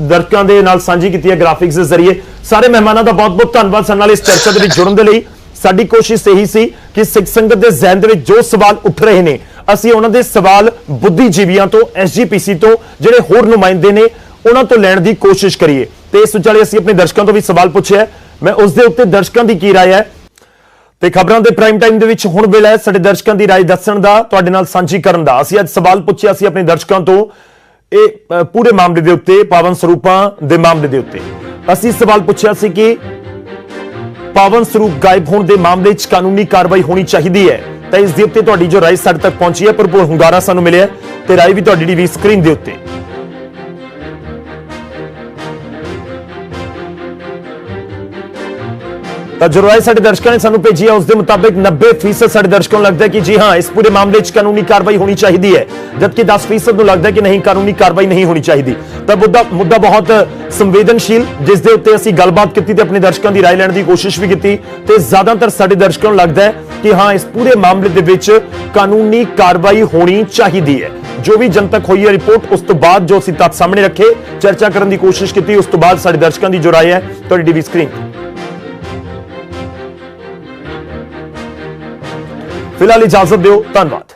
ਦਰਸ਼ਕਾਂ ਦੇ ਨਾਲ ਸਾਂਝੀ ਕੀਤੀ ਹੈ ਗ੍ਰਾਫਿਕਸ ਦੇ ਜ਼ਰੀਏ। ਸਾਰੇ ਮਹਿਮਾਨਾਂ ਦਾ ਬਹੁਤ ਬਹੁਤ ਧੰਨਵਾਦ ਸਾਡੇ ਨਾਲ ਇਸ ਚਰਚਾ ਦੇ ਵਿੱਚ ਜੁੜਨ ਦੇ ਲਈ। ਸਾਡੀ ਕੋਸ਼ਿਸ਼ ਇਹੀ ਸੀ ਕਿ ਸਿੱਖ ਸੰਗਤ ਦੇ ਜ਼ਿਹਨ ਦੇ ਵਿੱਚ ਜੋ ਸਵਾਲ ਉੱਠ ਰਹੇ ਨੇ ਅਸੀਂ ਉਹਨਾਂ ਦੇ ਸਵਾਲ ਬੁੱਧੀਜੀਵੀਆਂ ਤੋਂ, ਐਸਜੀਪੀਸੀ ਤੋਂ, ਜਿਹੜੇ ਹੋਰ ਨੁਮਾਇੰਦੇ ਨੇ ਉਹਨਾਂ ਤੋਂ ਲੈਣ ਦੀ ਕੋਸ਼ਿਸ਼ ਕਰੀਏ। ਤੇ ਇਸ ਵਿਚਾਲੇ ਅਸੀਂ ਆਪਣੇ ਦਰਸ਼ਕਾਂ ਤੋਂ ਵੀ ਸਵਾਲ ਪੁੱਛਿਆ, ਮੈਂ ਉਸ ਦੇ ਉੱਤੇ ਦਰਸ਼ਕਾਂ ਦੀ ਕੀ ਰਾਏ ਹੈ ਤੇ ਖਬਰਾਂ ਦੇ ਪ੍ਰਾਈਮ ਟਾਈਮ ਦੇ ਵਿੱਚ ਹੁਣ ਵੇਲਾ ਹੈ ਸਾਡੇ ਦਰਸ਼ਕਾਂ ਦੀ ਰਾਏ ਦੱਸਣ ਦਾ, ਤੁਹਾਡੇ ਨਾਲ ਸਾਂਝੀ ਕਰਨ ਦਾ। ਅਸੀਂ ਅੱਜ ਸਵਾਲ ਪੁੱਛਿਆ ਸੀ ਆਪਣੇ ਦਰਸ਼ਕਾਂ ਤੋਂ ਇਹ ਪੂਰੇ ਮਾਮਲੇ ਦੇ ਉੱਤੇ, ਪਾਵਨ ਸਰੂਪਾਂ ਦੇ ਮਾਮਲੇ ਦੇ ਉੱਤੇ ਅਸੀਂ ਸਵਾਲ ਪੁੱਛਿਆ ਸੀ ਕਿ ਪਾਵਨ ਸਰੂਪ ਗਾਇਬ ਹੋਣ ਦੇ ਮਾਮਲੇ 'ਚ ਕਾਨੂੰਨੀ ਕਾਰਵਾਈ ਹੋਣੀ ਚਾਹੀਦੀ ਹੈ। ਤਾਂ ਇਸ ਦੇ ਉੱਤੇ ਤੁਹਾਡੀ ਜੋ ਰਾਏ ਸਾਡੇ ਤੱਕ ਪਹੁੰਚੀ ਹੈ, ਭਰਪੂਰ ਹੁੰਗਾਰਾ ਸਾਨੂੰ ਮਿਲਿਆ ਤੇ ਰਾਏ ਵੀ ਤੁਹਾਡੀ ਟੀਵੀ ਸਕਰੀਨ ਦੇ ਉੱਤੇ। ਤਾਂ ਜੋ ਰਾਏ ਸਾਡੇ ਦਰਸ਼ਕਾਂ ਨੇ ਸਾਨੂੰ ਭੇਜੀ ਹੈ ਉਸ ਦੇ ਮੁਤਾਬਿਕ 90% ਸਾਡੇ ਦਰਸ਼ਕਾਂ ਨੂੰ ਲੱਗਦਾ ਹੈ ਕਿ ਜੀ ਹਾਂ ਇਸ ਪੂਰੇ ਮਾਮਲੇ 'ਚ ਕਾਨੂੰਨੀ ਕਾਰਵਾਈ ਹੋਣੀ ਚਾਹੀਦੀ ਹੈ, ਜਦਕਿ 10% ਨੂੰ ਲੱਗਦਾ ਹੈ ਕਿ ਨਹੀਂ ਕਾਨੂੰਨੀ ਕਾਰਵਾਈ ਨਹੀਂ ਹੋਣੀ ਚਾਹੀਦੀ। ਤਾਂ ਮੁੱਦਾ ਬਹੁਤ ਸੰਵੇਦਨਸ਼ੀਲ, ਜਿਸ ਦੇ ਉੱਤੇ ਅਸੀਂ ਗੱਲਬਾਤ ਕੀਤੀ ਤੇ ਆਪਣੇ ਦਰਸ਼ਕਾਂ ਦੀ ਰਾਏ ਲੈਣ ਦੀ ਕੋਸ਼ਿਸ਼ ਵੀ ਕੀਤੀ ਤੇ ਜ਼ਿਆਦਾਤਰ ਸਾਡੇ ਦਰਸ਼ਕਾਂ ਨੂੰ ਲੱਗਦਾ ਹੈ ਕਿ ਹਾਂ ਇਸ ਪੂਰੇ ਮਾਮਲੇ ਦੇ ਵਿੱਚ ਕਾਨੂੰਨੀ ਕਾਰਵਾਈ ਹੋਣੀ ਚਾਹੀਦੀ ਹੈ। ਜੋ ਵੀ ਜਨਤਕ ਹੋਈ ਹੈ ਰਿਪੋਰਟ, ਉਸ ਤੋਂ ਬਾਅਦ ਜੋ ਅਸੀਂ ਤੱਥ ਸਾਹਮਣੇ ਰੱਖੇ, ਚਰਚਾ ਕਰਨ ਦੀ ਕੋਸ਼ਿਸ਼ ਕੀਤੀ, ਉਸ ਤੋਂ ਬਾਅਦ ਸਾਡੇ ਦਰਸ਼ਕਾਂ ਦੀ ਜੋ ਰਾਏ ਹੈ ਤੁਹਾਡੀ ਟੀਵੀ ਸਕਰੀਨ। ਫਿਲਹਾਲ ਇਜਾਜ਼ਤ ਦਿਓ, ਧੰਨਵਾਦ।